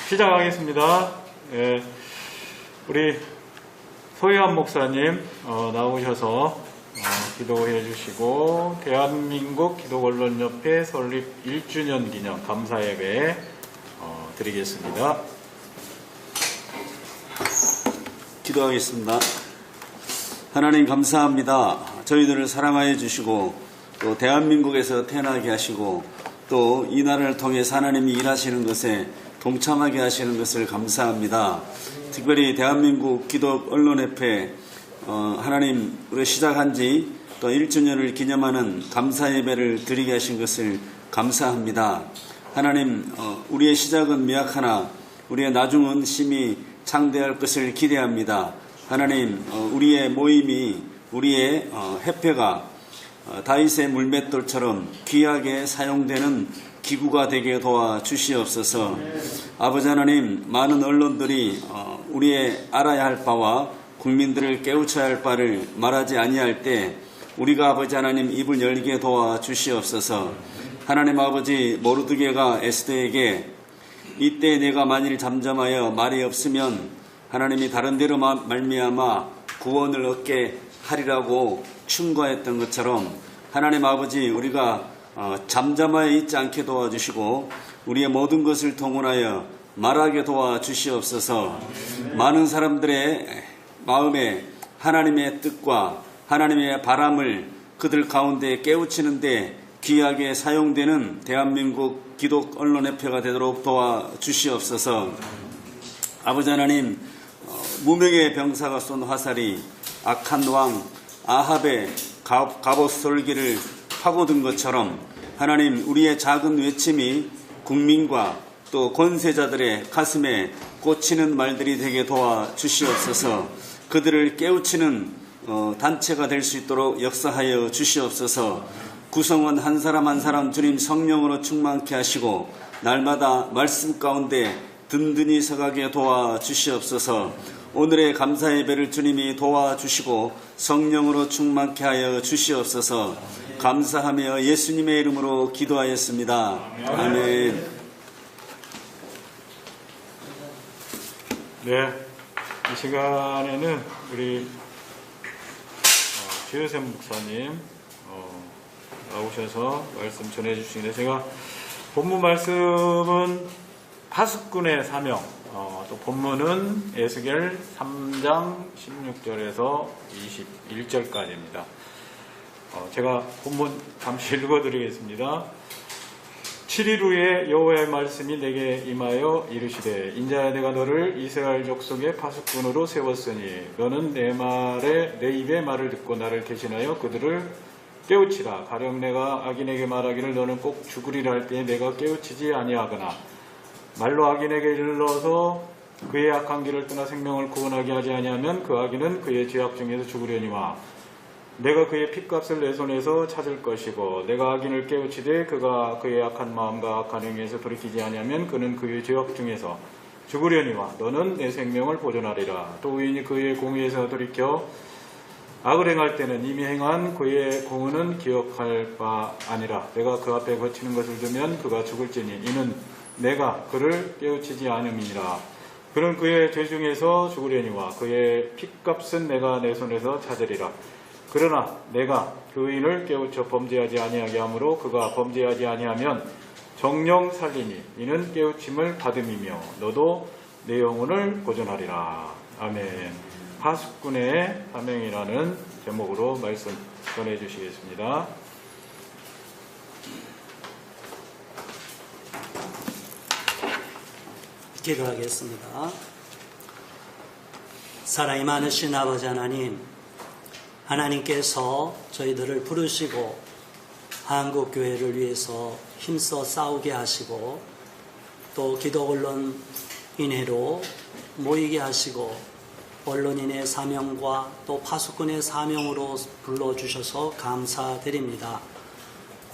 시작하겠습니다. 예, 우리 소희환 목사님 나오셔서 기도해 주시고 대한민국 기독언론협회 설립 1주년 기념 감사예배 드리겠습니다. 기도하겠습니다. 하나님 감사합니다. 저희들을 사랑하여 주시고 또 대한민국에서 태어나게 하시고 또 이 나라를 통해서 하나님이 일하시는 것에 동참하게 하시는 것을 감사합니다. 특별히 대한민국 기독언론협회 하나님 우리 시작한 지 또 1주년을 기념하는 감사 예배를 드리게 하신 것을 감사합니다. 하나님 우리의 시작은 미약하나 우리의 나중은 심히 창대할 것을 기대합니다. 하나님 우리의 모임이 우리의 협회가 다윗의 물맷돌처럼 귀하게 사용되는 기구가 되게 도와주시옵소서. 아버지 하나님 많은 언론들이 우리의 알아야 할 바와 국민들을 깨우쳐야 할 바를 말하지 아니할 때 우리가 아버지 하나님 입을 열게 도와주시옵소서. 하나님 아버지 모르드게가 에스더에게 이때 내가 만일 잠잠하여 말이 없으면 하나님이 다른 데로 말미암아 구원을 얻게 하리라고 충고했던 것처럼 하나님 아버지 우리가 잠잠하여 있지 않게 도와주시고 우리의 모든 것을 통원하여 말하게 도와주시옵소서. 많은 사람들의 마음에 하나님의 뜻과 하나님의 바람을 그들 가운데 깨우치는데 귀하게 사용되는 대한민국 기독언론협회가 되도록 도와주시옵소서. 아버지 하나님 무명의 병사가 쏜 화살이 악한 왕 아합의 갑옷 솔기를 파고든 것처럼 하나님 우리의 작은 외침이 국민과 또 권세자들의 가슴에 꽂히는 말들이 되게 도와주시옵소서. 그들을 깨우치는 단체가 될 수 있도록 역사하여 주시옵소서. 구성원 한 사람 한 사람 주님 성령으로 충만케 하시고 날마다 말씀 가운데 든든히 서가게 도와주시옵소서. 오늘의 감사 예배를 주님이 도와주시고 성령으로 충만케 하여 주시옵소서. 감사하며 예수님의 이름으로 기도하였습니다. 아멘. 네, 이 시간에는 우리 최유샘 목사님 나오셔서 말씀 전해주시는데 제가 본문 말씀은 파수꾼의 사명, 또 본문은 에스겔 3장 16절에서 21절까지입니다. 제가 본문 잠시 읽어드리겠습니다. 7일 후에 여호와의 말씀이 내게 임하여 이르시되 인자야 내가 너를 이스라엘 족속의 파수꾼으로 세웠으니 너는 내 입의 말을 듣고 나를 대신하여 그들을 깨우치라. 가령 내가 악인에게 말하기를 너는 꼭 죽으리라 할 때에 내가 깨우치지 아니하거나 말로 악인에게 일러서 그의 악한 길을 떠나 생명을 구원하게 하지 아니하면 그 악인은 그의 죄악 중에서 죽으려니와 내가 그의 핏값을 내 손에서 찾을 것이고 내가 악인을 깨우치되 그가 그의 악한 마음과 악한 행위에서 돌이키지 아니하면 그는 그의 죄악 중에서 죽으려니와 너는 내 생명을 보존하리라. 또 의인이 그의 공의에서 돌이켜 악을 행할 때는 이미 행한 그의 공의는 기억할 바 아니라 내가 그 앞에 거치는 것을 두면 그가 죽을지니 이는 내가 그를 깨우치지 않음이니라. 그는 그의 죄 중에서 죽으려니와 그의 핏값은 내가 내 손에서 찾으리라. 그러나 내가 그 의인을 깨우쳐 범죄하지 아니하게 하므로 그가 범죄하지 아니하면 정령 살리니 이는 깨우침을 받음이며 너도 내 영혼을 보존하리라. 아멘. 파수꾼의 사명이라는 제목으로 말씀 전해주시겠습니다. 기도하겠습니다. 사랑이 많으신 아버지 하나님, 하나님께서 저희들을 부르시고 한국교회를 위해서 힘써 싸우게 하시고 또 기독언론인회로 모이게 하시고 언론인의 사명과 또 파수꾼의 사명으로 불러주셔서 감사드립니다.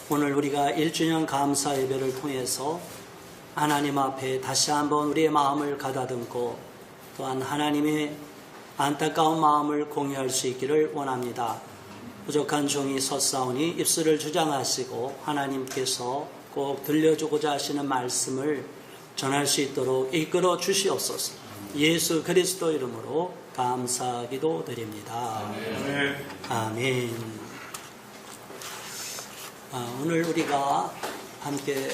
오늘 우리가 1주년 감사 예배를 통해서 하나님 앞에 다시 한번 우리의 마음을 가다듬고 또한 하나님의 안타까운 마음을 공유할 수 있기를 원합니다. 부족한 종이 섰사오니 입술을 주장하시고 하나님께서 꼭 들려주고자 하시는 말씀을 전할 수 있도록 이끌어 주시옵소서. 예수 그리스도 이름으로 감사기도 드립니다. 아멘. 아멘. 오늘 우리가 함께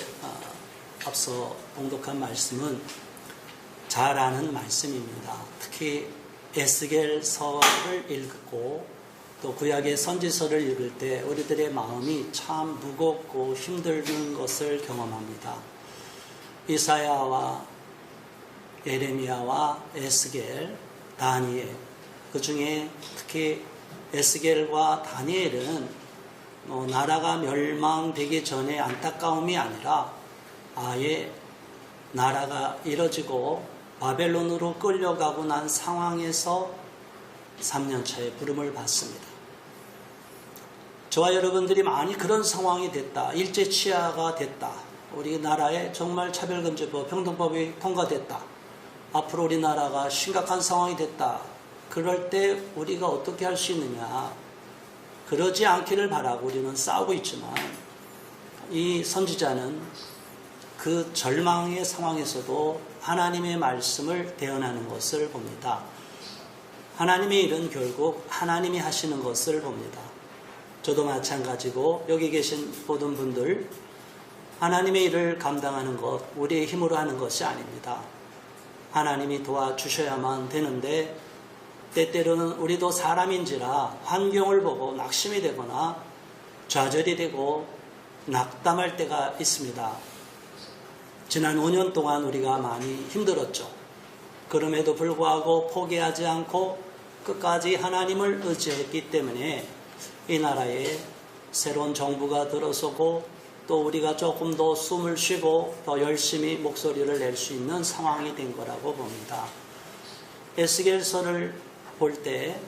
앞서 봉독한 말씀은 잘 아는 말씀입니다. 특히 에스겔서를 읽고 또 구약의 선지서를 읽을 때 우리들의 마음이 참 무겁고 힘든 것을 경험합니다. 이사야와 예레미야와 에스겔, 다니엘, 그 중에 특히 에스겔과 다니엘은 나라가 멸망되기 전에 안타까움이 아니라 아예 나라가 이뤄지고 바벨론으로 끌려가고 난 상황에서 3년차의 부름을 받습니다. 저와 여러분들이 많이 그런 상황이 됐다. 일제 치하가 됐다. 우리나라에 정말 차별금지법, 평등법이 통과됐다. 앞으로 우리나라가 심각한 상황이 됐다. 그럴 때 우리가 어떻게 할 수 있느냐. 그러지 않기를 바라고 우리는 싸우고 있지만 이 선지자는 그 절망의 상황에서도 하나님의 말씀을 대언하는 것을 봅니다. 하나님의 일은 결국 하나님이 하시는 것을 봅니다. 저도 마찬가지고 여기 계신 모든 분들 하나님의 일을 감당하는 것 우리의 힘으로 하는 것이 아닙니다. 하나님이 도와주셔야만 되는데 때때로는 우리도 사람인지라 환경을 보고 낙심이 되거나 좌절이 되고 낙담할 때가 있습니다. 지난 5년 동안 우리가 많이 힘들었죠. 그럼에도 불구하고 포기하지 않고 끝까지 하나님을 의지했기 때문에 이 나라에 새로운 정부가 들어서고 또 우리가 조금 더 숨을 쉬고 더 열심히 목소리를 낼 수 있는 상황이 된 거라고 봅니다. 에스겔서를 볼 때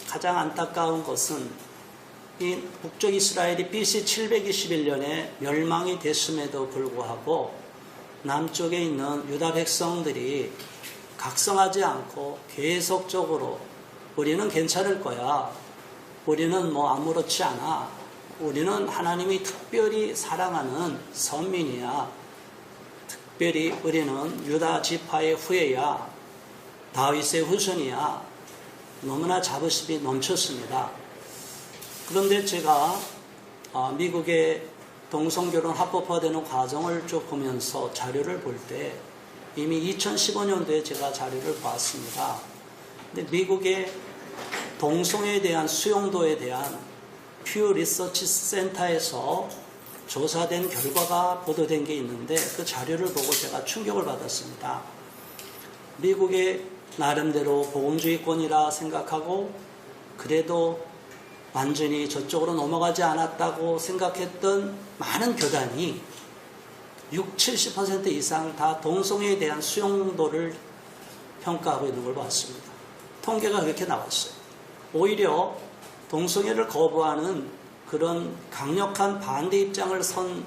가장 안타까운 것은 이 북쪽 이스라엘이 BC 721년에 멸망이 됐음에도 불구하고 남쪽에 있는 유다 백성들이 각성하지 않고 계속적으로 우리는 괜찮을 거야. 우리는 뭐 아무렇지 않아. 우리는 하나님이 특별히 사랑하는 선민이야. 특별히 우리는 유다 지파의 후예야. 다윗의 후손이야. 너무나 자부심이 넘쳤습니다. 그런데 제가 미국의 동성결혼 합법화되는 과정을 쭉 보면서 자료를 볼 때 이미 2015년도에 제가 자료를 봤습니다. 근데 미국의 동성애에 대한 수용도에 대한 퓨 리서치 센터에서 조사된 결과가 보도된 게 있는데 그 자료를 보고 제가 충격을 받았습니다. 미국의 나름대로 보험주의권이라 생각하고 그래도 완전히 저쪽으로 넘어가지 않았다고 생각했던 많은 교단이 60-70% 이상 다 동성애에 대한 수용도를 평가하고 있는 걸 봤습니다. 통계가 그렇게 나왔어요. 오히려 동성애를 거부하는 그런 강력한 반대 입장을 선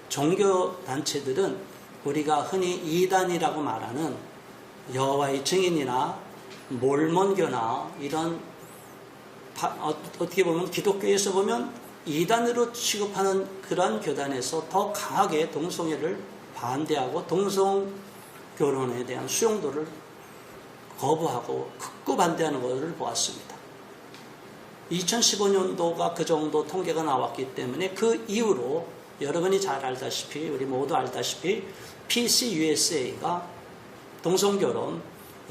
종교단체들은 우리가 흔히 이단이라고 말하는 여호와의 증인이나 몰몬교나 이런 어떻게 보면 기독교에서 보면 이단으로 취급하는 그런 교단에서 더 강하게 동성애를 반대하고 동성결혼에 대한 수용도를 거부하고 극구 반대하는 것을 보았습니다. 2015년도가 그 정도 통계가 나왔기 때문에 그 이후로 여러분이 잘 알다시피 우리 모두 알다시피 PCUSA가 동성결혼,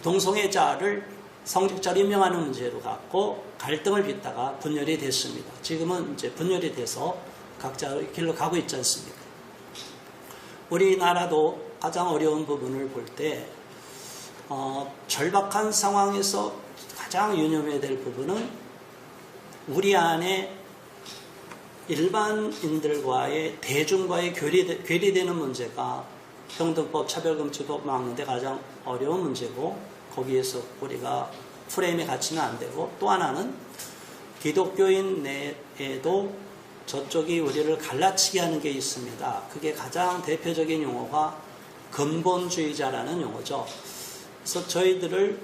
동성애자를 성직자로 임명하는 문제로 갖고 갈등을 빚다가 분열이 됐습니다. 지금은 이제 분열이 돼서 각자의 길로 가고 있지 않습니까? 우리나라도 가장 어려운 부분을 볼 때 절박한 상황에서 가장 유념해야 될 부분은 우리 안에 일반인들과의 대중과의 괴리되는 문제가 평등법, 차별금지법 막는데 가장 어려운 문제고 거기에서 우리가 프레임에 갇히면 안 되고 또 하나는 기독교인 내에도 저쪽이 우리를 갈라치게 하는 게 있습니다. 그게 가장 대표적인 용어가 근본주의자라는 용어죠. 그래서 저희들을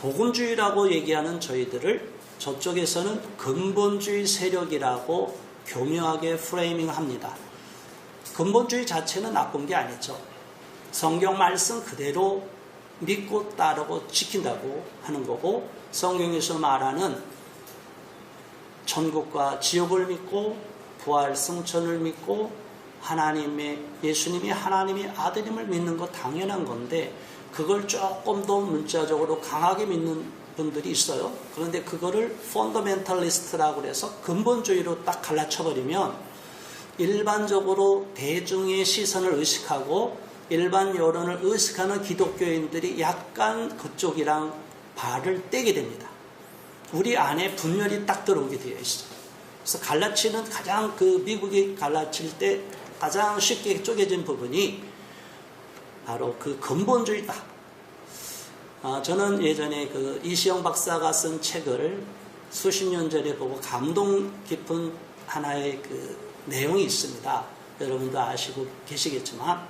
복음주의라고 얘기하는 저희들을 저쪽에서는 근본주의 세력이라고 교묘하게 프레이밍합니다. 근본주의 자체는 나쁜 게 아니죠. 성경 말씀 그대로 믿고 따르고 지킨다고 하는 거고, 성경에서 말하는 천국과 지옥을 믿고 부활 승천을 믿고 예수님이 하나님의 아들임을 믿는 거 당연한 건데, 그걸 조금 더 문자적으로 강하게 믿는 분들이 있어요. 그런데 그거를 펀더멘탈리스트라고 해서 근본주의로 딱 갈라쳐버리면 일반적으로 대중의 시선을 의식하고 일반 여론을 의식하는 기독교인들이 약간 그쪽이랑 발을 떼게 됩니다. 우리 안에 분열이 딱 들어오게 되어 있어요. 그래서 갈라치는 가장 미국이 갈라칠 때 가장 쉽게 쪼개진 부분이 바로 그 근본주의다. 저는 예전에 이시영 박사가 쓴 책을 수십 년 전에 보고 감동 깊은 하나의 내용이 있습니다. 여러분도 아시고 계시겠지만,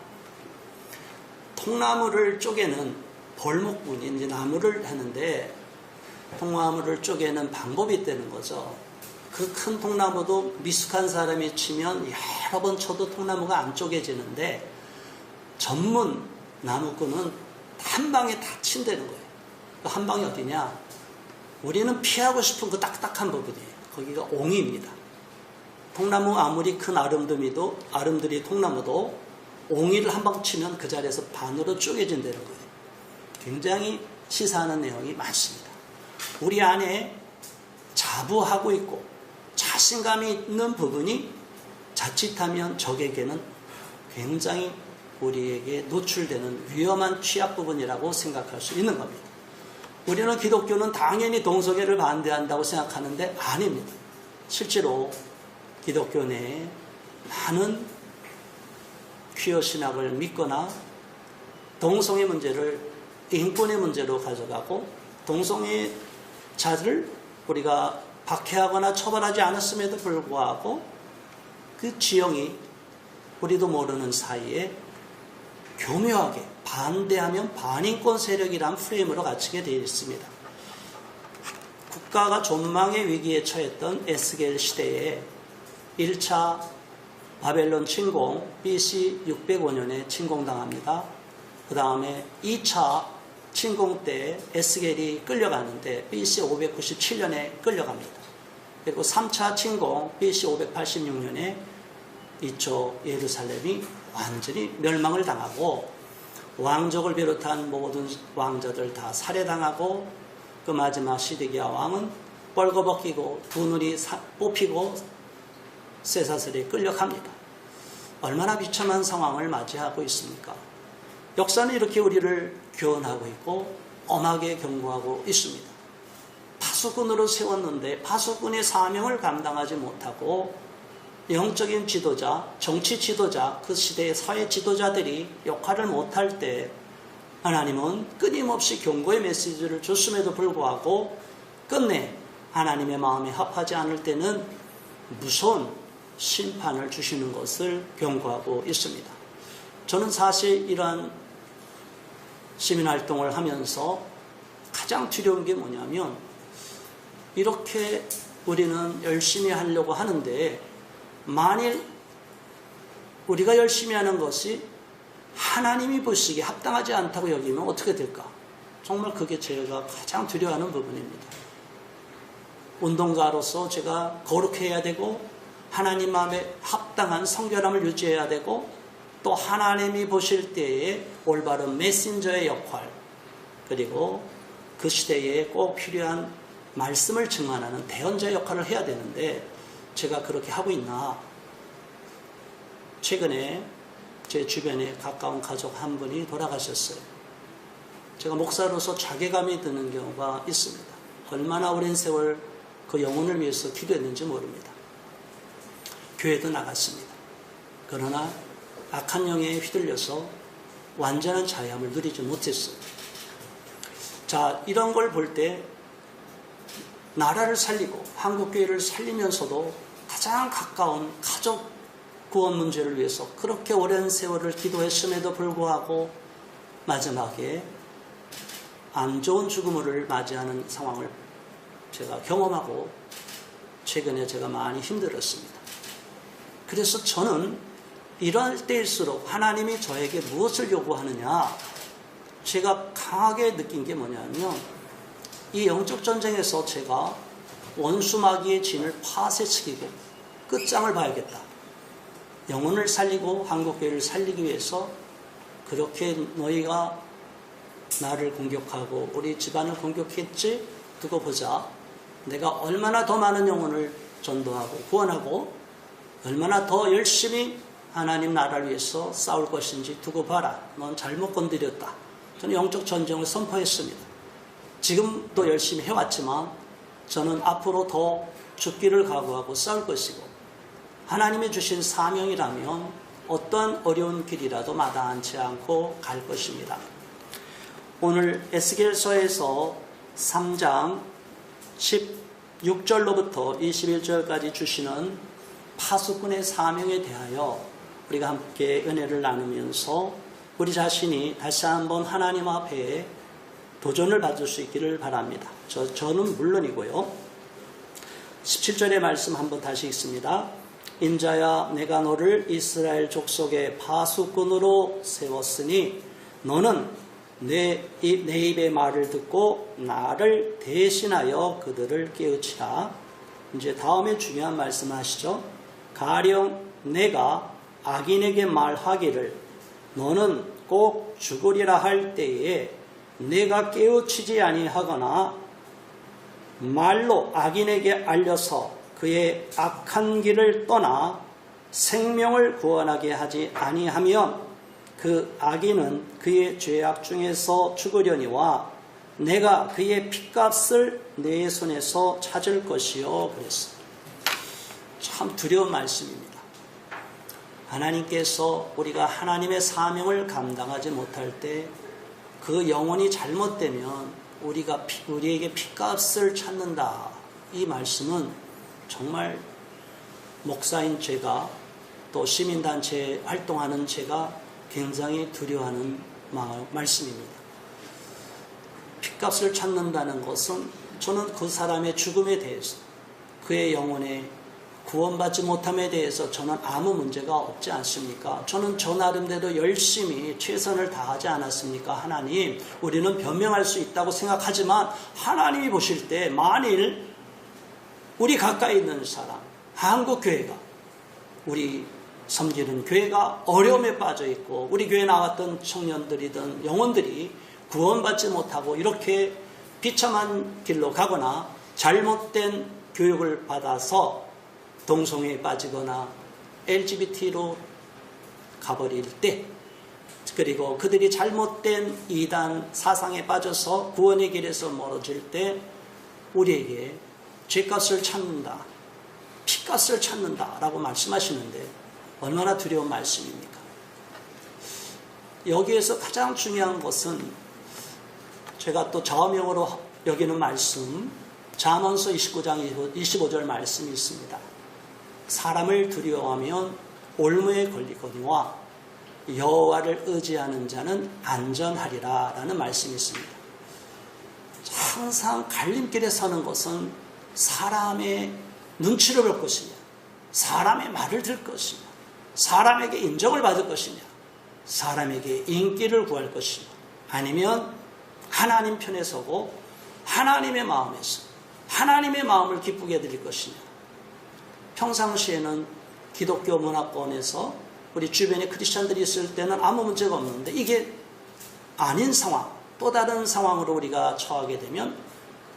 통나무를 쪼개는 벌목분이 이제 나무를 하는데 통나무를 쪼개는 방법이 있다는 거죠. 그 큰 통나무도 미숙한 사람이 치면 여러 번 쳐도 통나무가 안 쪼개지는데, 전문 나무꾼은 한 방에 다 친다는 거예요. 한 방이 어디냐? 우리는 피하고 싶은 그 딱딱한 부분이에요. 거기가 옹이입니다. 통나무 아무리 큰 아름드리 통나무도 옹이를 한 방 치면 그 자리에서 반으로 쪼개진다는 거예요. 굉장히 시사하는 내용이 많습니다. 우리 안에 자부하고 있고 자신감이 있는 부분이 자칫하면 적에게는 굉장히 우리에게 노출되는 위험한 취약 부분이라고 생각할 수 있는 겁니다. 우리는 기독교는 당연히 동성애를 반대한다고 생각하는데 아닙니다. 실제로 기독교 내에 많은 퀴어 신학을 믿거나 동성애 문제를 인권의 문제로 가져가고 동성애자를 우리가 박해하거나 처벌하지 않았음에도 불구하고 그 지형이 우리도 모르는 사이에 교묘하게 반대하면 반인권 세력이란 프레임으로 갇히게 되어 있습니다. 국가가 존망의 위기에 처했던 에스겔 시대에 1차 바벨론 침공 BC 605년에 침공당합니다. 그 다음에 2차 침공 때 에스겔이 끌려가는데 BC 597년에 끌려갑니다. 그리고 3차 침공 BC 586년에 이쪽 예루살렘이 완전히 멸망을 당하고 왕족을 비롯한 모든 왕자들 다 살해당하고 그 마지막 시드기야 왕은 뻘거벗기고 두 눈이 뽑히고 쇠사슬에 끌려갑니다. 얼마나 비참한 상황을 맞이하고 있습니까? 역사는 이렇게 우리를 교훈하고 있고 엄하게 경고하고 있습니다. 파수꾼으로 세웠는데 파수꾼의 사명을 감당하지 못하고 영적인 지도자, 정치 지도자, 그 시대의 사회 지도자들이 역할을 못할 때 하나님은 끊임없이 경고의 메시지를 줬음에도 불구하고 끝내 하나님의 마음에 합하지 않을 때는 무서운 심판을 주시는 것을 경고하고 있습니다. 저는 사실 이러한 시민활동을 하면서 가장 두려운 게 뭐냐면 이렇게 우리는 열심히 하려고 하는데 만일 우리가 열심히 하는 것이 하나님이 보시기에 합당하지 않다고 여기면 어떻게 될까? 정말 그게 제가 가장 두려워하는 부분입니다. 운동가로서 제가 거룩해야 되고 하나님 마음에 합당한 성결함을 유지해야 되고 또 하나님이 보실 때에 올바른 메신저의 역할 그리고 그 시대에 꼭 필요한 말씀을 증언하는 대언자의 역할을 해야 되는데 제가 그렇게 하고 있나? 최근에 제 주변에 가까운 가족 한 분이 돌아가셨어요. 제가 목사로서 자괴감이 드는 경우가 있습니다. 얼마나 오랜 세월 그 영혼을 위해서 기도했는지 모릅니다. 교회도 나갔습니다. 그러나 악한 영에 휘둘려서 완전한 자유함을 누리지 못했어요. 자, 이런 걸 볼 때 나라를 살리고 한국교회를 살리면서도 가장 가까운 가족 구원 문제를 위해서 그렇게 오랜 세월을 기도했음에도 불구하고 마지막에 안 좋은 죽음을 맞이하는 상황을 제가 경험하고 최근에 제가 많이 힘들었습니다. 그래서 저는 이럴 때일수록 하나님이 저에게 무엇을 요구하느냐, 제가 강하게 느낀 게 뭐냐면 이 영적 전쟁에서 제가 원수 마귀의 진을 파쇄시키고 끝장을 봐야겠다. 영혼을 살리고 한국교회를 살리기 위해서 그렇게 너희가 나를 공격하고 우리 집안을 공격했지? 두고 보자. 내가 얼마나 더 많은 영혼을 전도하고 구원하고 얼마나 더 열심히 하나님 나라를 위해서 싸울 것인지 두고 봐라. 넌 잘못 건드렸다. 저는 영적 전쟁을 선포했습니다. 지금도 열심히 해왔지만 저는 앞으로 더 죽기를 각오하고 싸울 것이고 하나님이 주신 사명이라면 어떠한 어려운 길이라도 마다하지 않고 갈 것입니다. 오늘 에스겔서에서 3장 16절로부터 21절까지 주시는 파수꾼의 사명에 대하여 우리가 함께 은혜를 나누면서 우리 자신이 다시 한번 하나님 앞에 도전을 받을 수 있기를 바랍니다. 저는 물론이고요. 17절의 말씀 한번 다시 읽습니다. 인자야, 내가 너를 이스라엘 족속의 파수꾼으로 세웠으니 너는 내 입의 말을 듣고 나를 대신하여 그들을 깨우치라. 이제 다음에 중요한 말씀 하시죠. 가령 내가 악인에게 말하기를 너는 꼭 죽으리라 할 때에 내가 깨우치지 아니하거나 말로 악인에게 알려서 그의 악한 길을 떠나 생명을 구원하게 하지 아니하면 그 악인은 그의 죄악 중에서 죽으려니와 내가 그의 핏값을 내 손에서 찾을 것이요. 그랬어요. 참 두려운 말씀입니다. 하나님께서 우리가 하나님의 사명을 감당하지 못할 때 그 영혼이 잘못되면 우리에게 핏값을 찾는다. 이 말씀은 정말 목사인 제가 또 시민단체 활동하는 제가 굉장히 두려워하는 말씀입니다. 핏값을 찾는다는 것은 저는 그 사람의 죽음에 대해서 그의 영혼의 구원받지 못함에 대해서 저는 아무 문제가 없지 않습니까? 저는 저 나름대로 열심히 최선을 다하지 않았습니까? 하나님, 우리는 변명할 수 있다고 생각하지만 하나님이 보실 때 만일 우리 가까이 있는 사람, 한국교회가, 우리 섬기는 교회가 어려움에 빠져 있고 우리 교회에 나왔던 청년들이든 영혼들이 구원받지 못하고 이렇게 비참한 길로 가거나 잘못된 교육을 받아서 동성애에 빠지거나 LGBT로 가버릴 때, 그리고 그들이 잘못된 이단 사상에 빠져서 구원의 길에서 멀어질 때 우리에게 죄값을 찾는다, 피값을 찾는다 라고 말씀하시는데 얼마나 두려운 말씀입니까? 여기에서 가장 중요한 것은 제가 또 저명으로 여기는 말씀, 잠언서 29장 25절 말씀이 있습니다. 사람을 두려워하면 올무에 걸리거니와 여호와를 의지하는 자는 안전하리라 라는 말씀이 있습니다. 항상 갈림길에 서는 것은 사람의 눈치를 볼 것이냐, 사람의 말을 들을 것이냐, 사람에게 인정을 받을 것이냐, 사람에게 인기를 구할 것이냐, 아니면 하나님 편에 서고 하나님의 마음에서 하나님의 마음을 기쁘게 해드릴 것이냐. 평상시에는 기독교 문화권에서 우리 주변에 크리스찬들이 있을 때는 아무 문제가 없는데 이게 아닌 상황, 또 다른 상황으로 우리가 처하게 되면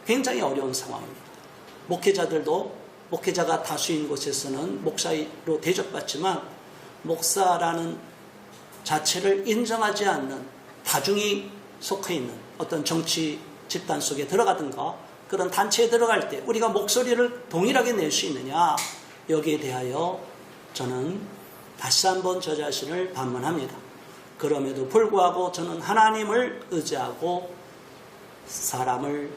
굉장히 어려운 상황입니다. 목회자들도 목회자가 다수인 곳에서는 목사로 대접받지만 목사라는 자체를 인정하지 않는 다중이 속해 있는 어떤 정치 집단 속에 들어가든가 그런 단체에 들어갈 때 우리가 목소리를 동일하게 낼 수 있느냐, 여기에 대하여 저는 다시 한번 저 자신을 반문합니다. 그럼에도 불구하고 저는 하나님을 의지하고 사람을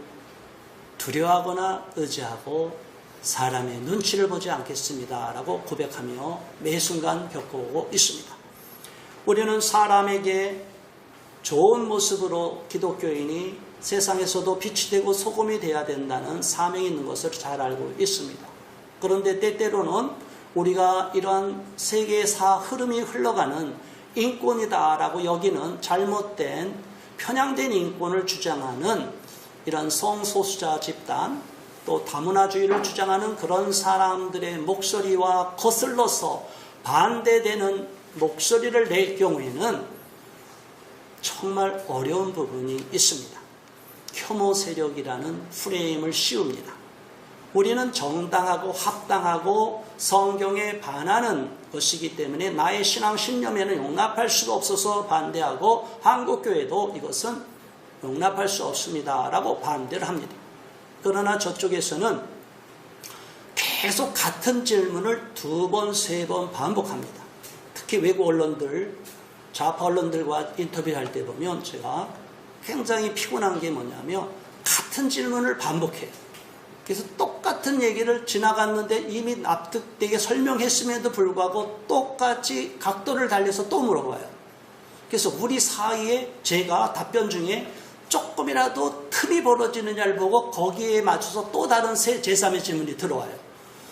두려워하거나 의지하고 사람의 눈치를 보지 않겠습니다 라고 고백하며 매 순간 겪어오고 있습니다. 우리는 사람에게 좋은 모습으로 기독교인이 세상에서도 빛이 되고 소금이 되어야 된다는 사명이 있는 것을 잘 알고 있습니다. 그런데 때때로는 우리가 이러한 세계사 흐름이 흘러가는 인권이다라고 여기는 잘못된 편향된 인권을 주장하는 이런 성소수자 집단, 또 다문화주의를 주장하는 그런 사람들의 목소리와 거슬러서 반대되는 목소리를 낼 경우에는 정말 어려운 부분이 있습니다. 혐오 세력이라는 프레임을 씌웁니다. 우리는 정당하고 합당하고 성경에 반하는 것이기 때문에 나의 신앙 신념에는 용납할 수가 없어서 반대하고 한국교회도 이것은 용납할 수 없습니다 라고 반대를 합니다. 그러나 저쪽에서는 계속 같은 질문을 2번, 3번 반복합니다. 특히 외국 언론들, 좌파 언론들과 인터뷰할 때 보면 제가 굉장히 피곤한 게 뭐냐면 같은 질문을 반복해요. 그래서 똑같은 얘기를 지나갔는데 이미 납득되게 설명했음에도 불구하고 똑같이 각도를 달려서 또 물어봐요. 그래서 우리 사이에 제가 답변 중에 조금이라도 틈이 벌어지느냐를 보고 거기에 맞춰서 또 다른 제3의 질문이 들어와요.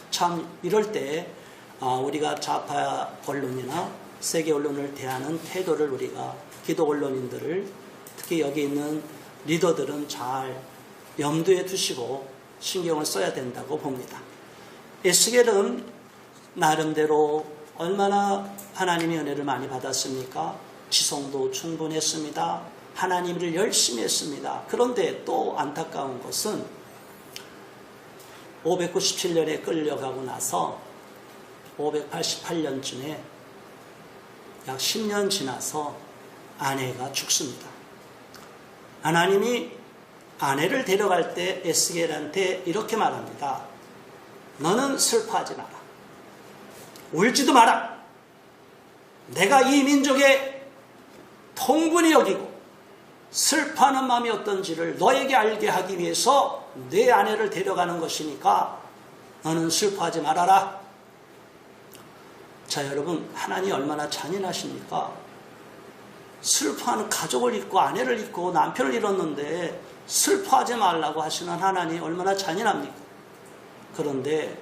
참 이럴 때 우리가 좌파 언론이나 세계 언론을 대하는 태도를 우리가 기독 언론인들을 특히 여기 있는 리더들은 잘 염두에 두시고 신경을 써야 된다고 봅니다. 에스겔은 나름대로 얼마나 하나님의 은혜를 많이 받았습니까? 지성도 충분했습니다. 하나님 일을 열심히 했습니다. 그런데 또 안타까운 것은 597년에 끌려가고 나서 588년쯤에 약 10년 지나서 아내가 죽습니다. 하나님이 아내를 데려갈 때 에스겔한테 이렇게 말합니다. 너는 슬퍼하지 마라. 울지도 마라. 내가 이 민족의 통분이 여기고 슬퍼하는 마음이 어떤지를 너에게 알게 하기 위해서 내 아내를 데려가는 것이니까 너는 슬퍼하지 말아라. 자, 여러분, 하나님이 얼마나 잔인하십니까? 슬퍼하는 가족을 잃고 아내를 잃고 남편을 잃었는데 슬퍼하지 말라고 하시는 하나님이 얼마나 잔인합니까? 그런데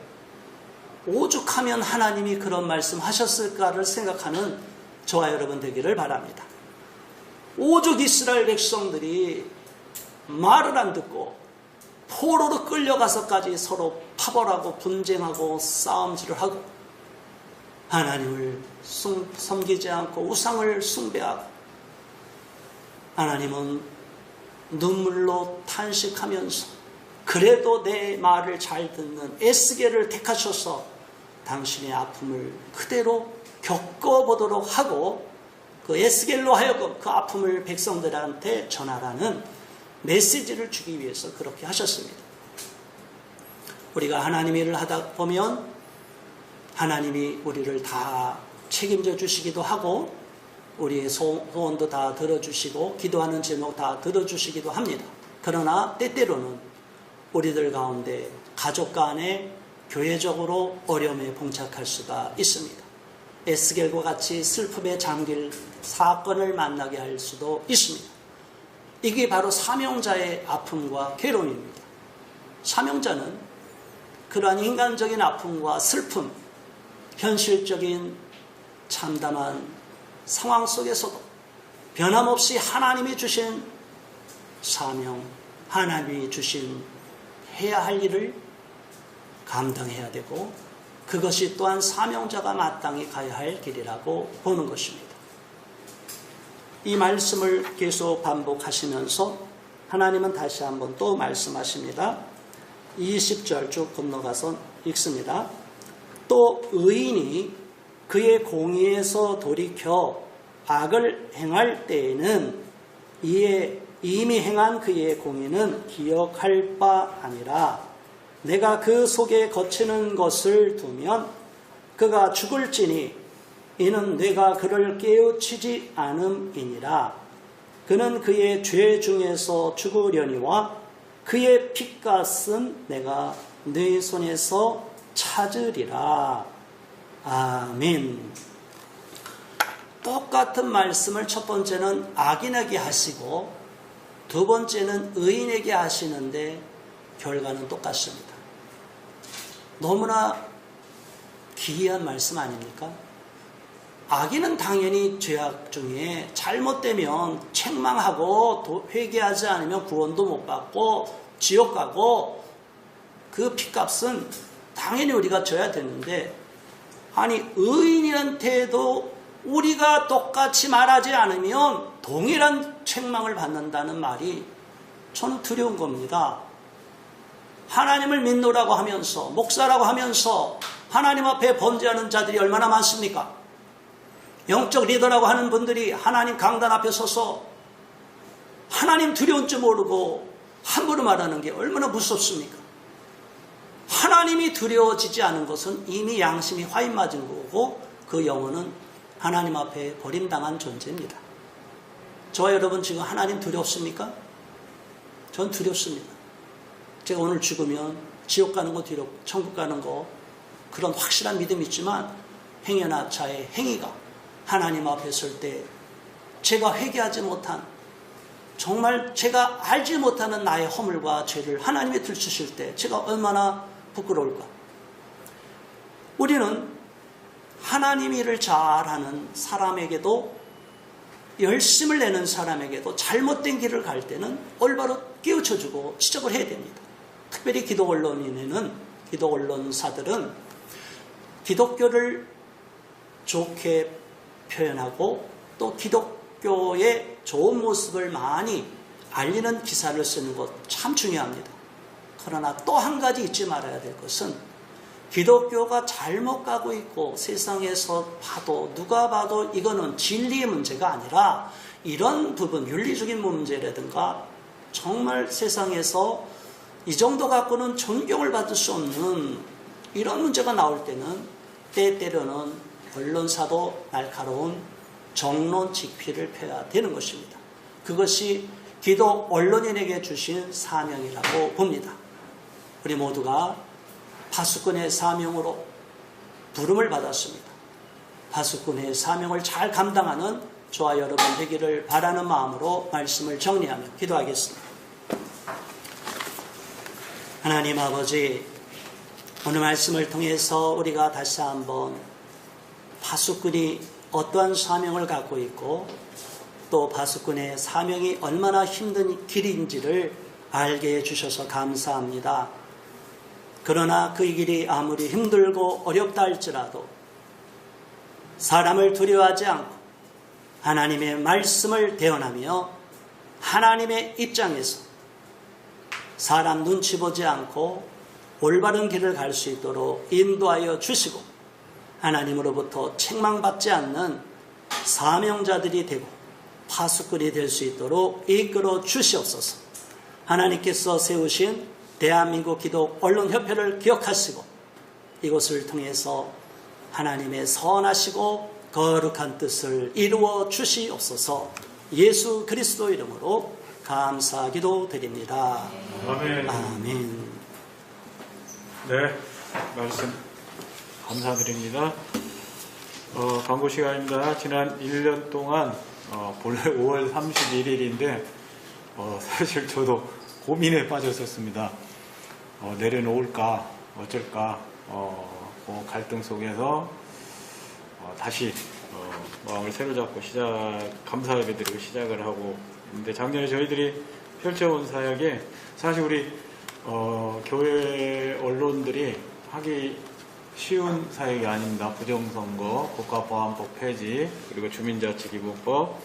오죽하면 하나님이 그런 말씀 하셨을까를 생각하는 저와 여러분 되기를 바랍니다. 오죽 이스라엘 백성들이 말을 안 듣고 포로로 끌려가서까지 서로 파벌하고 분쟁하고 싸움질을 하고 하나님을 섬기지 않고 우상을 숭배하고 하나님은 눈물로 탄식하면서 그래도 내 말을 잘 듣는 에스겔을 택하셔서 당신의 아픔을 그대로 겪어보도록 하고 그 에스겔로 하여금 그 아픔을 백성들한테 전하라는 메시지를 주기 위해서 그렇게 하셨습니다. 우리가 하나님의 일을 하다 보면 하나님이 우리를 다 책임져 주시기도 하고 우리의 소원도 다 들어주시고 기도하는 제목 다 들어주시기도 합니다. 그러나 때때로는 우리들 가운데 가족 간에 교회적으로 어려움에 봉착할 수가 있습니다. 에스겔과 같이 슬픔에 잠길 사건을 만나게 할 수도 있습니다. 이게 바로 사명자의 아픔과 괴로움입니다. 사명자는 그러한 인간적인 아픔과 슬픔, 현실적인 참담한 상황 속에서도 변함없이 하나님이 주신 사명, 하나님이 주신 해야 할 일을 감당해야 되고 그것이 또한 사명자가 마땅히 가야 할 길이라고 보는 것입니다. 이 말씀을 계속 반복하시면서 하나님은 다시 한번 또 말씀하십니다. 20절 쭉 건너가서 읽습니다. 또 의인이 그의 공의에서 돌이켜 악을 행할 때에는 이에 이미 행한 그의 공의는 기억할 바 아니라 내가 그 속에 거치는 것을 두면 그가 죽을지니 이는 내가 그를 깨우치지 않음이니라. 그는 그의 죄 중에서 죽으려니와 그의 핏값은 내가 네 손에서 찾으리라. 아멘. 똑같은 말씀을 첫 번째는 악인에게 하시고 두 번째는 의인에게 하시는데 결과는 똑같습니다. 너무나 기이한 말씀 아닙니까? 악인은 당연히 죄악 중에 잘못되면 책망하고 회개하지 않으면 구원도 못 받고 지옥 가고 그 핏값은 당연히 우리가 져야 되는데, 아니 의인한테도 우리가 똑같이 말하지 않으면 동일한 책망을 받는다는 말이 저는 두려운 겁니다. 하나님을 믿노라고 하면서 목사라고 하면서 하나님 앞에 범죄하는 자들이 얼마나 많습니까? 영적 리더라고 하는 분들이 하나님 강단 앞에 서서 하나님 두려운 줄 모르고 함부로 말하는 게 얼마나 무섭습니까? 하나님이 두려워지지 않은 것은 이미 양심이 화인 맞은 거고 그 영혼은 하나님 앞에 버림당한 존재입니다. 저와 여러분 지금 하나님 두렵습니까? 전 두렵습니다. 제가 오늘 죽으면 지옥 가는 거 두렵고 천국 가는 거 그런 확실한 믿음이 있지만 행여나 자의 행위가 하나님 앞에 설 때 제가 회개하지 못한, 정말 제가 알지 못하는 나의 허물과 죄를 하나님이 들추실 때 제가 얼마나 부끄러울까. 우리는 하나님 일을 잘하는 사람에게도, 열심을 내는 사람에게도 잘못된 길을 갈 때는 올바로 깨우쳐주고 지적을 해야 됩니다. 특별히 기독 언론사들은 기독교를 좋게 표현하고 또 기독교의 좋은 모습을 많이 알리는 기사를 쓰는 것 참 중요합니다. 그러나 또 한 가지 잊지 말아야 될 것은, 기독교가 잘못 가고 있고 세상에서 봐도 누가 봐도 이거는 진리의 문제가 아니라 이런 부분, 윤리적인 문제라든가 정말 세상에서 이 정도 갖고는 존경을 받을 수 없는 이런 문제가 나올 때는 때때로는 언론사도 날카로운 정론 직피를 펴야 되는 것입니다. 그것이 기독 언론인에게 주신 사명이라고 봅니다. 우리 모두가 파수꾼의 사명으로 부름을 받았습니다. 파수꾼의 사명을 잘 감당하는 저와 여러분 되기를 바라는 마음으로 말씀을 정리하며 기도하겠습니다. 하나님 아버지, 오늘 말씀을 통해서 우리가 다시 한번 파수꾼이 어떠한 사명을 갖고 있고 또 파수꾼의 사명이 얼마나 힘든 길인지를 알게 해주셔서 감사합니다. 그러나 그 길이 아무리 힘들고 어렵다 할지라도 사람을 두려워하지 않고 하나님의 말씀을 대언하며 하나님의 입장에서 사람 눈치 보지 않고 올바른 길을 갈 수 있도록 인도하여 주시고 하나님으로부터 책망받지 않는 사명자들이 되고 파수꾼이 될 수 있도록 이끌어 주시옵소서. 하나님께서 세우신 대한민국 기독 언론협회를 기억하시고 이곳을 통해서 하나님의 선하시고 거룩한 뜻을 이루어 주시옵소서. 예수 그리스도 이름으로 감사 기도드립니다. 아멘. 아멘. 네, 말씀 감사드립니다. 광고 시간입니다. 지난 1년 동안 본래 5월 31일인데 사실 저도 고민에 빠졌었습니다. 내려놓을까 어쩔까 그 갈등 속에서 다시 마음을 새로 잡고 감사 예배드리고 시작을 하고 있는데, 작년에 저희들이 펼쳐온 사역에 사실 우리 교회 언론들이 하기 쉬운 사역이 아닙니다. 부정선거, 국가보안법 폐지, 그리고 주민자치기본법,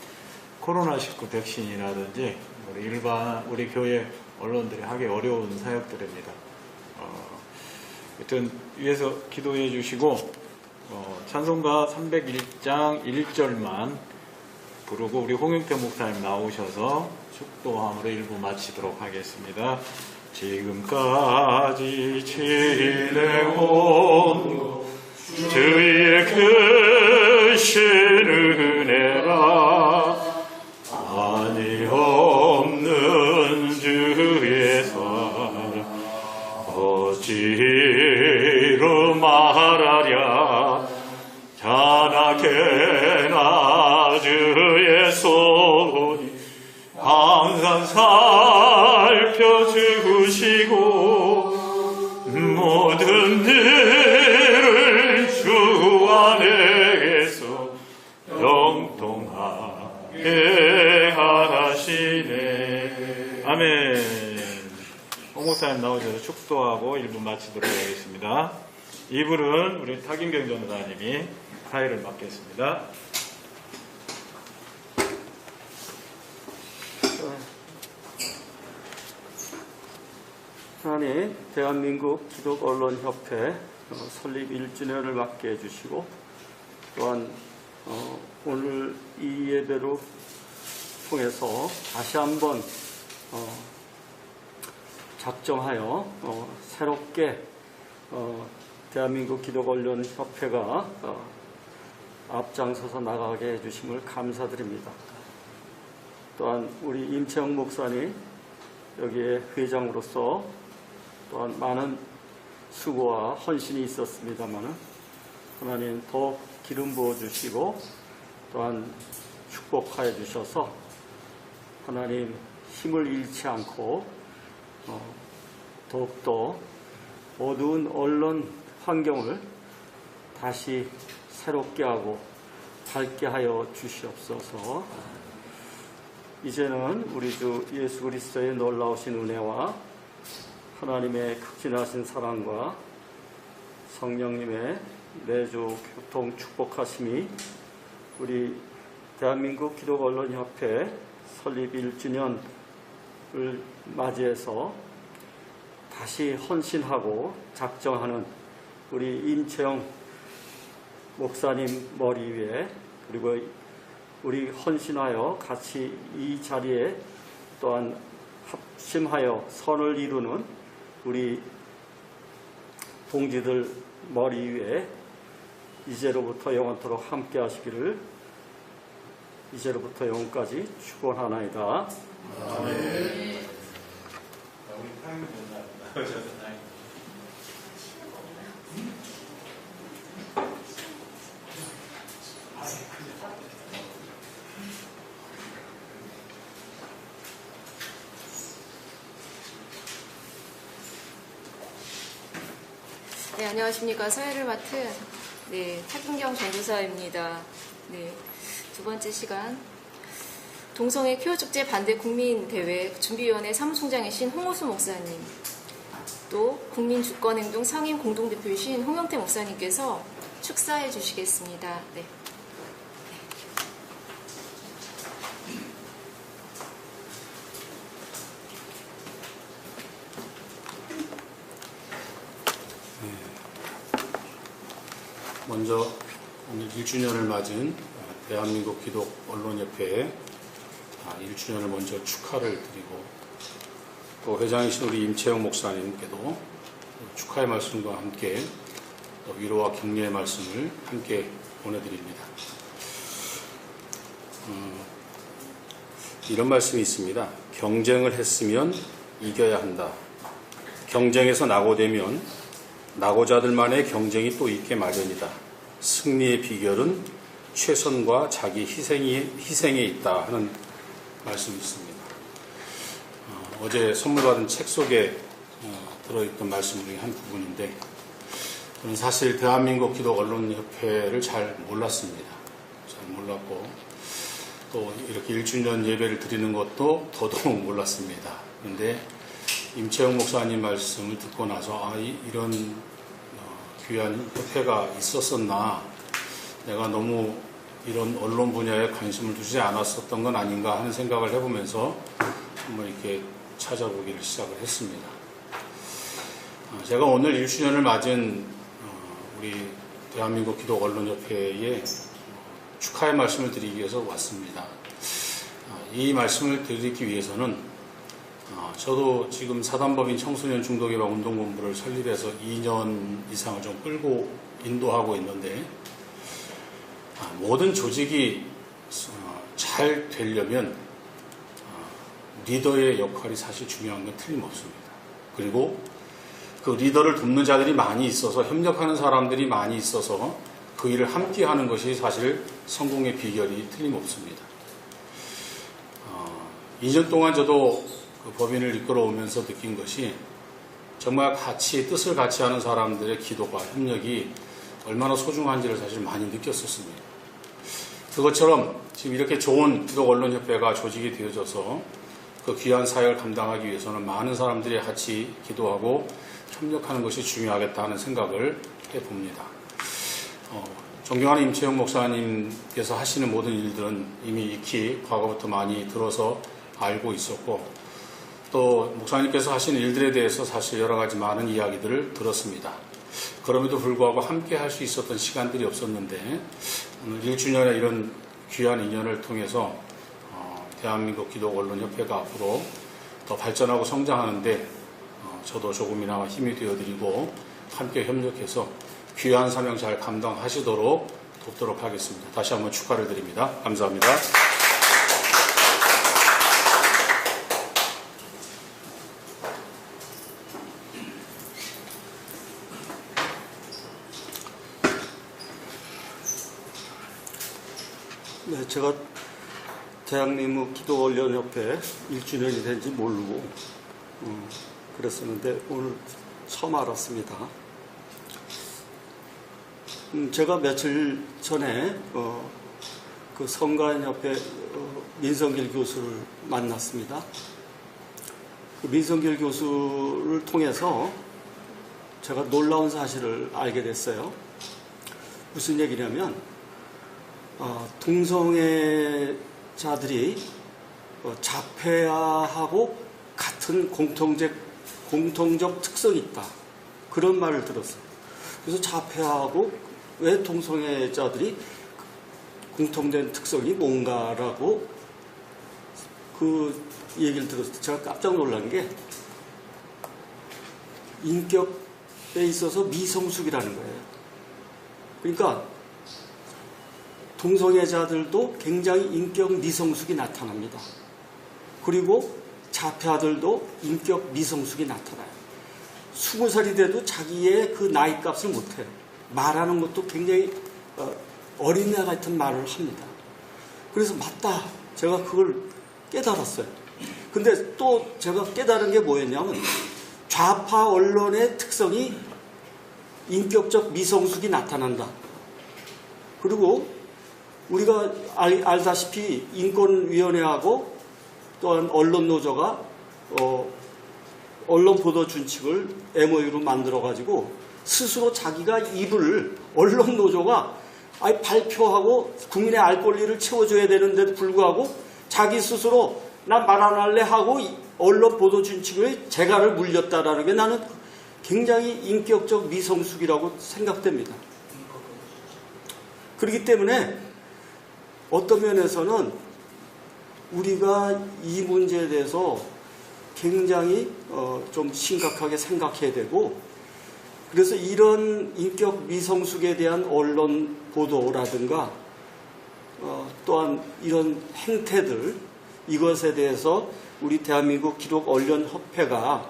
코로나19 백신이라든지 우리 교회 언론들이 하기 어려운 사역들입니다. 하여튼 위에서 기도해 주시고 찬송가 301장 1절만 부르고 우리 홍영태 목사님 나오셔서 축도함으로 일부 마치도록 하겠습니다. 지금까지 지내온 주의 크신 은혜라 한이 없는 주의 사랑 어찌로 말하랴 자나게나 주의 손이 항상 살펴주시고 모든 일을 주 아멘. 홍 목사님 나오셔서 축도하고 1부 마치도록 하겠습니다. 2부는 우리 타김경 전도사님이 사회를 맡겠습니다. 하나님, 대한민국 기독언론협회 설립 1주년을 맞게 해주시고, 또한 오늘 이 예배로 통해서 다시 한번 작정하여 새롭게 대한민국 기독언론협회가 앞장서서 나가게 해주심을 감사드립니다. 또한 우리 임채영 목사님 여기에 회장으로서 또한 많은 수고와 헌신이 있었습니다만 하나님 더 기름 부어주시고 또한 축복하여 주셔서 하나님 힘을 잃지 않고 더욱더 어두운 언론 환경을 다시 새롭게 하고 밝게 하여 주시옵소서. 이제는 우리 주 예수 그리스도의 놀라우신 은혜와 하나님의 극진하신 사랑과 성령님의 내주 교통 축복하심이 우리 대한민국 기독언론협회 설립 1주년을 맞이해서 다시 헌신하고 작정하는 우리 임채영 목사님 머리 위에 그리고 우리 헌신하여 같이 이 자리에 또한 합심하여 선을 이루는 우리 동지들 머리 위에 이제로부터 영원토록 함께 하시기를 이제로부터 영원까지 축원하나이다. 아멘. 우리 타김경 전도사님 나오셔서 다행입니다. 네, 안녕하십니까. 사회를 맡은 타김경 전도사입니다. 네, 두 번째 시간 동성애 퀴어축제 반대 국민대회 준비위원회 사무총장이신 홍호수 목사님, 또 국민주권행동 상임 공동대표이신 홍영태 목사님께서 축사해 주시겠습니다. 네. 먼저 오늘 1주년을 맞은 대한민국 기독언론협회에 1주년을 먼저 축하를 드리고 또 회장이신 우리 임채영 목사님께도 축하의 말씀과 함께 또 위로와 격려의 말씀을 함께 보내드립니다. 이런 말씀이 있습니다. 경쟁을 했으면 이겨야 한다. 경쟁에서 낙오되면 낙오자들만의 경쟁이 또 있게 마련이다. 승리의 비결은 최선과 자기 희생에 있다 하는 말씀이 있습니다. 어제 선물 받은 책 속에 들어있던 말씀 중에 한 부분인데 저는 사실 대한민국 기독언론협회를 잘 몰랐습니다. 잘 몰랐고 또 이렇게 1주년 예배를 드리는 것도 더더욱 몰랐습니다. 그런데 임채영 목사님 말씀을 듣고 나서 이런 귀한 협회가 있었었나, 내가 너무 이런 언론 분야에 관심을 두지 않았었던 건 아닌가 하는 생각을 해보면서 한번 이렇게 찾아보기를 시작을 했습니다. 제가 오늘 1주년을 맞은 우리 대한민국 기독언론협회에 축하의 말씀을 드리기 위해서 왔습니다. 이 말씀을 드리기 위해서는 저도 지금 사단법인 청소년 중독 예방 운동본부를 설립해서 2년 이상을 좀 끌고 인도하고 있는데 모든 조직이 잘 되려면 리더의 역할이 사실 중요한 건 틀림없습니다. 그리고 그 리더를 돕는 자들이 많이 있어서 협력하는 사람들이 많이 있어서 그 일을 함께 하는 것이 사실 성공의 비결이 틀림없습니다. 2년 동안 저도 그 법인을 이끌어오면서 느낀 것이 정말 뜻을 같이 하는 사람들의 기도와 협력이 얼마나 소중한지를 사실 많이 느꼈었습니다. 그것처럼 지금 이렇게 좋은 기독언론협회가 조직이 되어져서 그 귀한 사역을 감당하기 위해서는 많은 사람들이 같이 기도하고 협력하는 것이 중요하겠다 하는 생각을 해봅니다. 존경하는 임채영 목사님께서 하시는 모든 일들은 이미 익히 과거부터 많이 들어서 알고 있었고, 또 목사님께서 하시는 일들에 대해서 사실 여러 가지 많은 이야기들을 들었습니다. 그럼에도 불구하고 함께 할 수 있었던 시간들이 없었는데, 오늘 1주년의 이런 귀한 인연을 통해서 대한민국 기독언론협회가 앞으로 더 발전하고 성장하는데 저도 조금이나마 힘이 되어드리고 함께 협력해서 귀한 사명 잘 감당하시도록 돕도록 하겠습니다. 다시 한번 축하를 드립니다. 감사합니다. 네, 제가 대한민국 기독언론협회 1주년이 된지 모르고 그랬었는데 오늘 처음 알았습니다. 제가 며칠 전에 그 성가인협회 민성길 교수를 만났습니다. 그 민성길 교수를 통해서 제가 놀라운 사실을 알게 됐어요. 무슨 얘기냐면 동성애자들이 자폐아하고 같은 공통적 특성이 있다. 그런 말을 들었어요. 그래서 자폐아하고 왜 동성애자들이 공통된 특성이 뭔가라고 그 얘기를 들었을 때 제가 깜짝 놀란 게 인격에 있어서 미성숙이라는 거예요. 그러니까 동성애자들도 굉장히 인격 미성숙이 나타납니다. 그리고 자폐아들도 인격 미성숙이 나타나요. 20살이 돼도 자기의 그 나이값을 못해요. 말하는 것도 굉장히 어린애 같은 말을 합니다. 그래서 맞다. 제가 그걸 깨달았어요. 근데 또 제가 깨달은 게 뭐였냐면 좌파 언론의 특성이 인격적 미성숙이 나타난다. 그리고 우리가 알다시피 인권위원회하고 또한 언론노조가 언론 보도 준칙을 MOU로 만들어가지고 스스로 자기가 언론노조가 발표하고 국민의 알 권리를 채워줘야 되는데도 불구하고 자기 스스로 나 말 안 할래 하고 언론 보도 준칙에 재갈을 물렸다라는 게 나는 굉장히 인격적 미성숙이라고 생각됩니다. 그렇기 때문에 어떤 면에서는 우리가 이 문제에 대해서 굉장히 좀 심각하게 생각해야 되고, 그래서 이런 인격 미성숙에 대한 언론 보도라든가 또한 이런 행태들, 이것에 대해서 우리 대한민국 기독언론협회가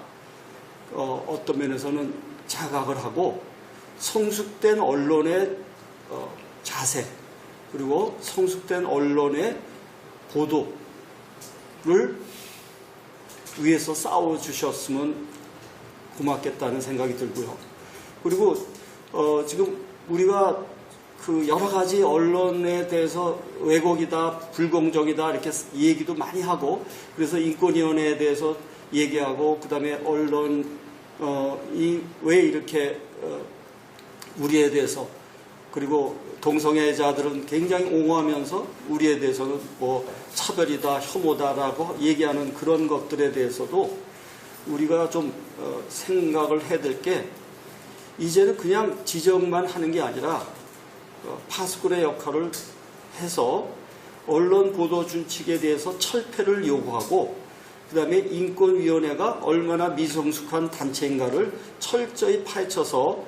어떤 면에서는 자각을 하고 성숙된 언론의 자세, 그리고 성숙된 언론의 보도를 위해서 싸워주셨으면 고맙겠다는 생각이 들고요. 그리고 지금 우리가 그 여러 가지 언론에 대해서 왜곡이다, 불공정이다 이렇게 얘기도 많이 하고, 그래서 인권위원회에 대해서 얘기하고, 그 다음에 언론이 왜 이렇게 우리에 대해서, 그리고 동성애자들은 굉장히 옹호하면서 우리에 대해서는 뭐 차별이다, 혐오다라고 얘기하는 그런 것들에 대해서도 우리가 좀 생각을 해야 될 게, 이제는 그냥 지적만 하는 게 아니라 파수꾼의 역할을 해서 언론 보도 준칙에 대해서 철폐를 요구하고, 그 다음에 인권위원회가 얼마나 미성숙한 단체인가를 철저히 파헤쳐서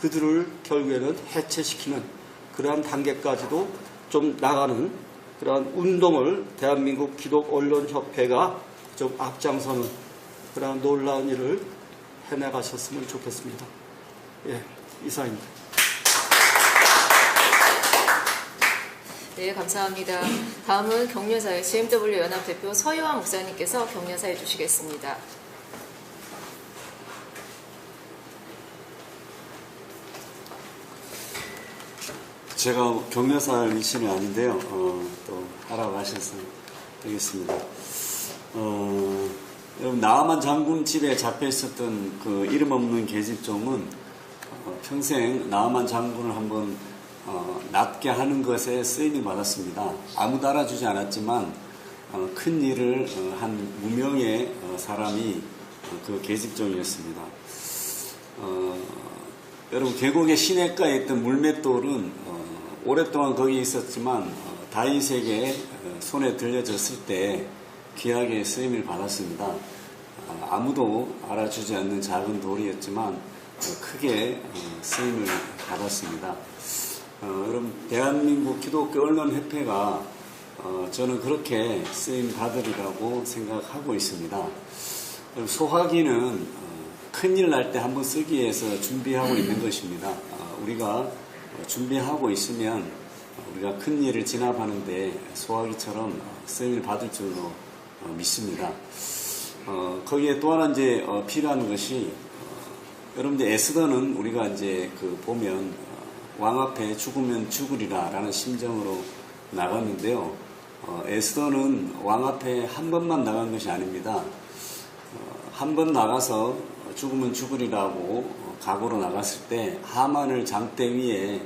그들을 결국에는 해체시키는 그러한 단계까지도 좀 나가는 그러한 운동을 대한민국 기독언론협회가 좀 앞장서는 그러한 놀라운 일을 해나가셨으면 좋겠습니다. 예, 이상입니다. 네, 감사합니다. 다음은 격려사회 GMW 연합 대표 서유환 목사님께서 격려사해 주시겠습니다. 제가 격려사할 위치는 아닌데요. 또 알아가셔서 되겠습니다. 여러분 나아만 장군 집에 잡혀 있었던 그 이름 없는 계집종은 평생 나아만 장군을 한번 낫게 하는 것에 쓰임을 받았습니다. 아무도 알아주지 않았지만 큰 일을 한 무명의 사람이 그 계집종이었습니다. 여러분 계곡의 시냇가에 있던 물맷돌은 오랫동안 거기 있었지만 다윗에게 손에 들려졌을 때 귀하게 쓰임을 받았습니다. 아무도 알아주지 않는 작은 돌이었지만 크게 쓰임을 받았습니다. 여러분 대한민국 기독교 언론협회가 저는 그렇게 쓰임 받으리라고 생각하고 있습니다. 소화기는 큰일 날 때 한번 쓰기 위해서 준비하고 있는 것입니다. 우리가 준비하고 있으면 우리가 큰 일을 진압하는데 소화기처럼 쓰임을 받을 줄로 믿습니다. 거기에 또 하나 이제 필요한 것이 여러분들 에스더는 우리가 이제 그 보면 왕 앞에 죽으면 죽으리라라는 심정으로 나갔는데요. 에스더는 왕 앞에 한 번만 나간 것이 아닙니다. 한 번 나가서 죽으면 죽으리라고 각오로 나갔을 때 하만을 장대 위에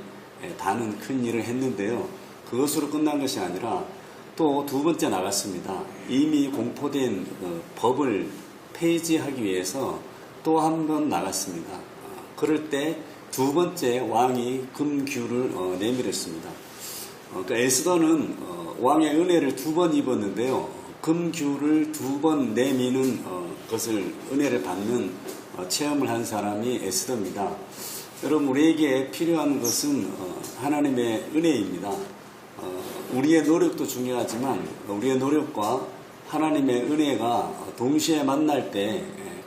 다는 큰 일을 했는데요. 그것으로 끝난 것이 아니라 또 두 번째 나갔습니다. 이미 공포된 법을 폐지하기 위해서 또 한 번 나갔습니다. 그럴 때 두 번째 왕이 금규를 내밀었습니다. 그러니까 에스더는 왕의 은혜를 두 번 입었는데요. 금규를 두 번 내미는 것을 은혜를 받는 체험을 한 사람이 에스더입니다. 여러분 우리에게 필요한 것은 하나님의 은혜입니다. 우리의 노력도 중요하지만 우리의 노력과 하나님의 은혜가 동시에 만날 때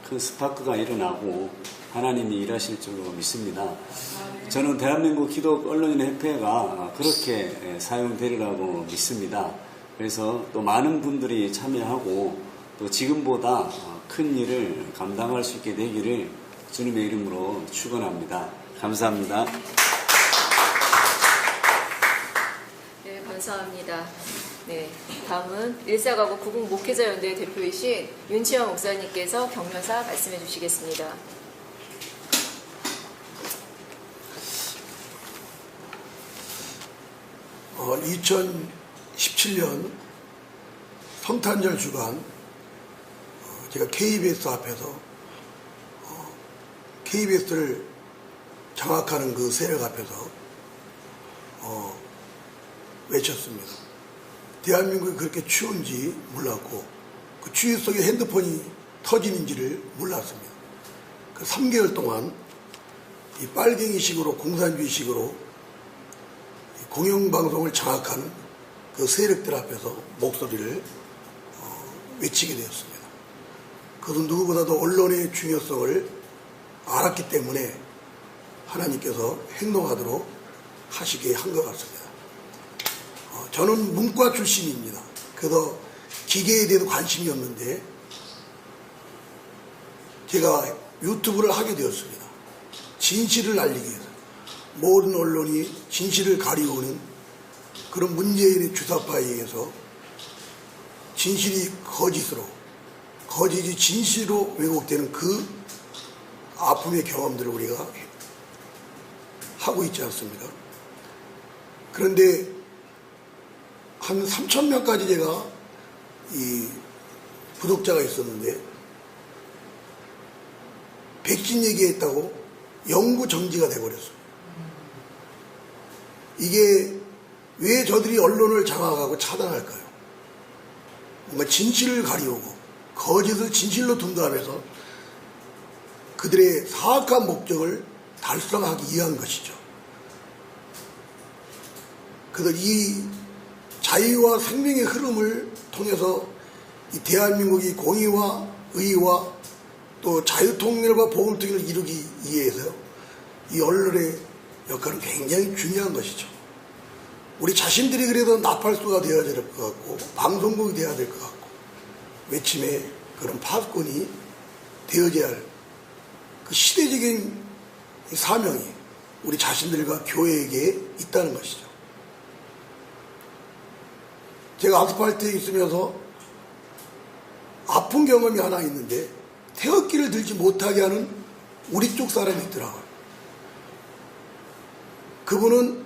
큰 스파크가 일어나고 하나님이 일하실 줄로 믿습니다. 저는 대한민국 기독 언론인협회가 그렇게 사용되리라고 믿습니다. 그래서 또 많은 분들이 참여하고 또 지금보다 큰 일을 감당할 수 있게 되기를 주님의 이름으로 축원합니다. 감사합니다. 네, 감사합니다. 네, 다음은 일사가고 구국 목회자연대 대표이신 윤치영 목사님께서 격려사 말씀해 주시겠습니다. 어, 2017년 성탄절 주간 제가 KBS 앞에서 KBS를 장악하는 그 세력 앞에서 외쳤습니다. 대한민국이 그렇게 추운지 몰랐고 그 추위 속에 핸드폰이 터지는지를 몰랐습니다. 그 3개월 동안 이 빨갱이식으로 공산주의식으로 공영방송을 장악하는 그 세력들 앞에서 목소리를 외치게 되었습니다. 그것은 누구보다도 언론의 중요성을 알았기 때문에 하나님께서 행동하도록 하시게 한 것 같습니다. 저는 문과 출신입니다. 그래서 기계에 대해서 관심이 없는데 제가 유튜브를 하게 되었습니다. 진실을 알리기 위해서. 모든 언론이 진실을 가리우는 그런 문재인의 주사파에 의해서 진실이 거짓으로, 거짓이 진실로 왜곡되는 그 아픔의 경험들을 우리가 하고 있지 않습니까? 그런데 한 3,000명까지 제가 이 구독자가 있었는데 백신 얘기했다고 영구 정지가 돼버렸어요. 이게 왜 저들이 언론을 장악하고 차단할까요? 뭔가 진실을 가리우고 거짓을 진실로 둔다하면서 그들의 사악한 목적을 달성하기 위한 것이죠. 그들 이 자유와 생명의 흐름을 통해서 이 대한민국이 공의와 의와 또 자유통일과 복음통일을 이루기 위해서 이 언론의 역할은 굉장히 중요한 것이죠. 우리 자신들이 그래도 나팔수가 되어야 될 것 같고 방송국이 되어야 될 것 같고 외침의 그런 파수꾼이 되어져야 할 그 시대적인 사명이 우리 자신들과 교회에게 있다는 것이죠. 제가 아스팔트에 있으면서 아픈 경험이 하나 있는데 태극기를 들지 못하게 하는 우리 쪽 사람이 있더라고요. 그분은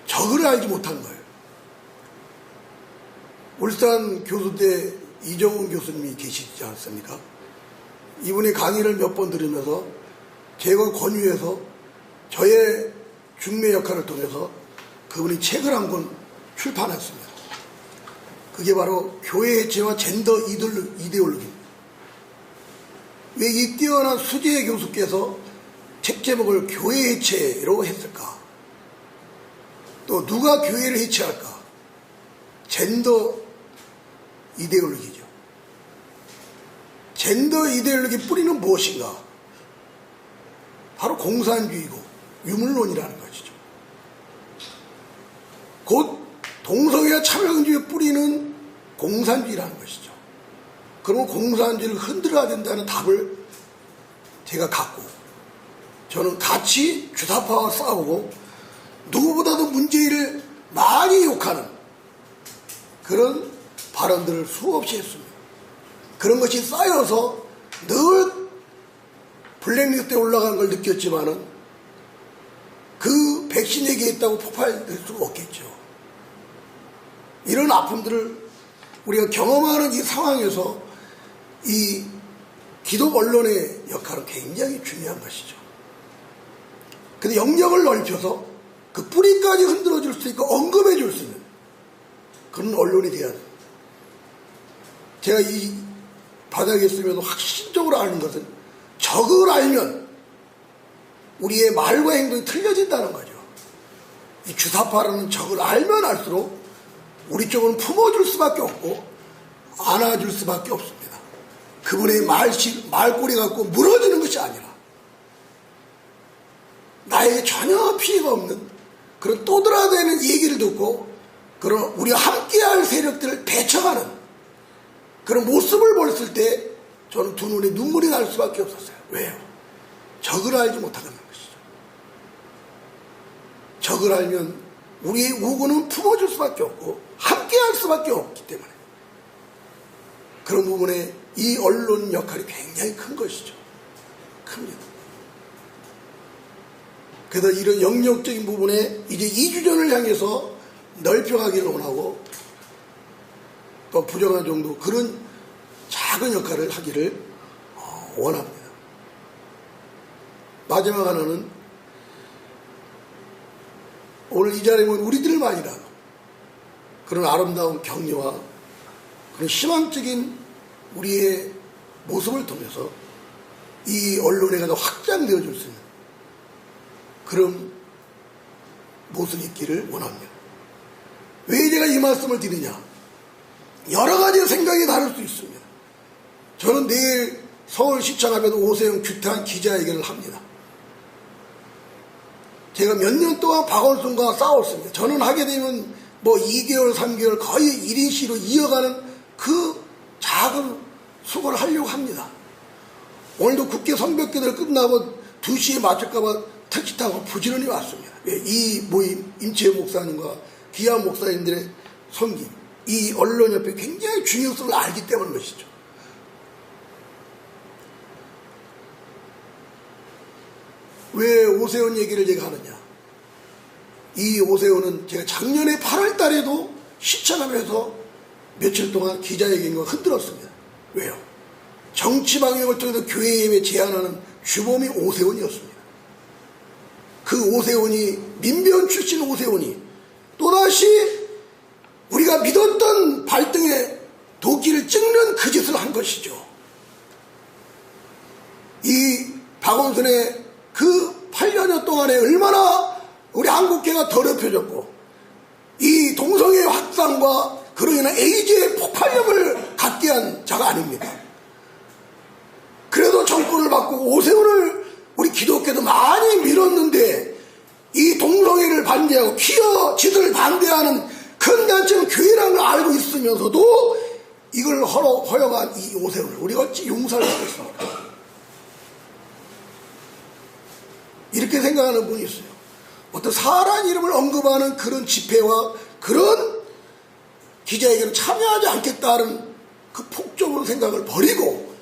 적을 알지 못한 거예요. 울산 교수대 이정훈 교수님이 계시지 않습니까? 이분의 강의를 몇 번 들으면서 제가 권유해서 저의 중매 역할을 통해서 그분이 책을 한 권 출판했습니다. 그게 바로 교회 해체와 젠더 이데올로기. 왜 이 뛰어난 수재 교수께서 책 제목을 교회 해체로 했을까? 또 누가 교회를 해체할까? 젠더 이데올로기죠. 젠더 이데올로기 뿌리는 무엇인가? 바로 공산주의고 유물론이라는 것이죠. 곧 동성애와 차별금지의 뿌리는 공산주의라는 것이죠. 그러면 공산주의를 흔들어야 된다는 답을 제가 갖고 저는 같이 주사파와 싸우고 누구보다도 문재인을 많이 욕하는 그런 발언들을 수없이 했습니다. 그런 것이 쌓여서 늘 블랙리스트에 올라간 걸 느꼈지만은 그 백신 얘기했다고 폭발될 수가 없겠죠. 이런 아픔들을 우리가 경험하는 이 상황에서 이 기독 언론의 역할은 굉장히 중요한 것이죠. 근데 영역을 넓혀서 그 뿌리까지 흔들어줄 수 있고 언급해줄 수 있는 그런 언론이 돼야 돼요. 제가 이 바닥에 있으면서 확신적으로 아는 것은 적을 알면 우리의 말과 행동이 틀려진다는 거죠. 이 주사파라는 적을 알면 알수록 우리 쪽은 품어줄 수밖에 없고 안아줄 수밖에 없습니다. 그분의 말꼬리 갖고 무너지는 것이 아니라 나에게 전혀 피해가 없는 그런 또드라대는 얘기를 듣고 그런 우리가 함께할 세력들을 배척하는 그런 모습을 보았을 때 저는 두 눈에 눈물이 날 수밖에 없었어요. 왜요? 적을 알지 못하는 것이죠. 적을 알면 우리의 우고는 품어줄 수밖에 없고 함께할 수밖에 없기 때문에 그런 부분에 이 언론 역할이 굉장히 큰 것이죠. 큽니다. 그래서 이런 영역적인 부분에 이제 이주전을 향해서 넓혀가기를 원하고 또 부정한 정도 그런 작은 역할을 하기를 원합니다. 마지막 하나는 오늘 이 자리에 모인 우리들만이라도 그런 아름다운 격려와 그런 희망적인 우리의 모습을 통해서 이 언론에 가서 확장되어줄 수 있는 그런 모습이 있기를 원합니다. 왜 제가 이 말씀을 드리냐? 여러 가지 생각이 다를 수 있습니다. 저는 내일 서울시청 앞에서 오세훈 규탄 기자회견을 합니다. 제가 몇 년 동안 박원순과 싸웠습니다. 저는 하게 되면 뭐 2개월, 3개월 거의 1인 시로 이어가는 그 작은 수고를 하려고 합니다. 오늘도 국회 성벽기들 끝나고 2시에 맞출까봐 택시 타고 부지런히 왔습니다. 이 모임, 임채 목사님과 귀한 목사님들의 섬김, 이 언론협회 굉장히 중요성을 알기 때문인 것이죠. 왜 오세훈 얘기를 제가 하느냐? 이 오세훈은 제가 작년에 8월 달에도 시청하면서 며칠 동안 기자회견과 흔들었습니다. 왜요? 정치방역을 통해서 교회에 제안하는 주범이 오세훈이었습니다. 그 오세훈이 민변 출신 오세훈이 또다시 우리가 믿었던 발등에 도끼를 찍는 그 짓을 한 것이죠. 이 박원순의 그 8년 동안에 얼마나 우리 한국계가 더럽혀졌고 이 동성애 확산과 그로 인한 에이즈의 폭발력을 갖게 한 자가 아닙니다. 그래도 정권을 바꾸고 오세훈을 우리 기독교도 많이 밀었는데 이 동성애를 반대하고 퀴어 짓을 반대하는 큰 단체는 교회라는 걸 알고 있으면서도 이걸 허용한 이 오세훈을 우리가 어찌 용서를 하겠습니까? 이렇게 생각하는 분이 있어요. 어떤 사람 이름을 언급하는 그런 집회와 그런 기자회견에 참여하지 않겠다는 그 폭적으로 생각을 버리고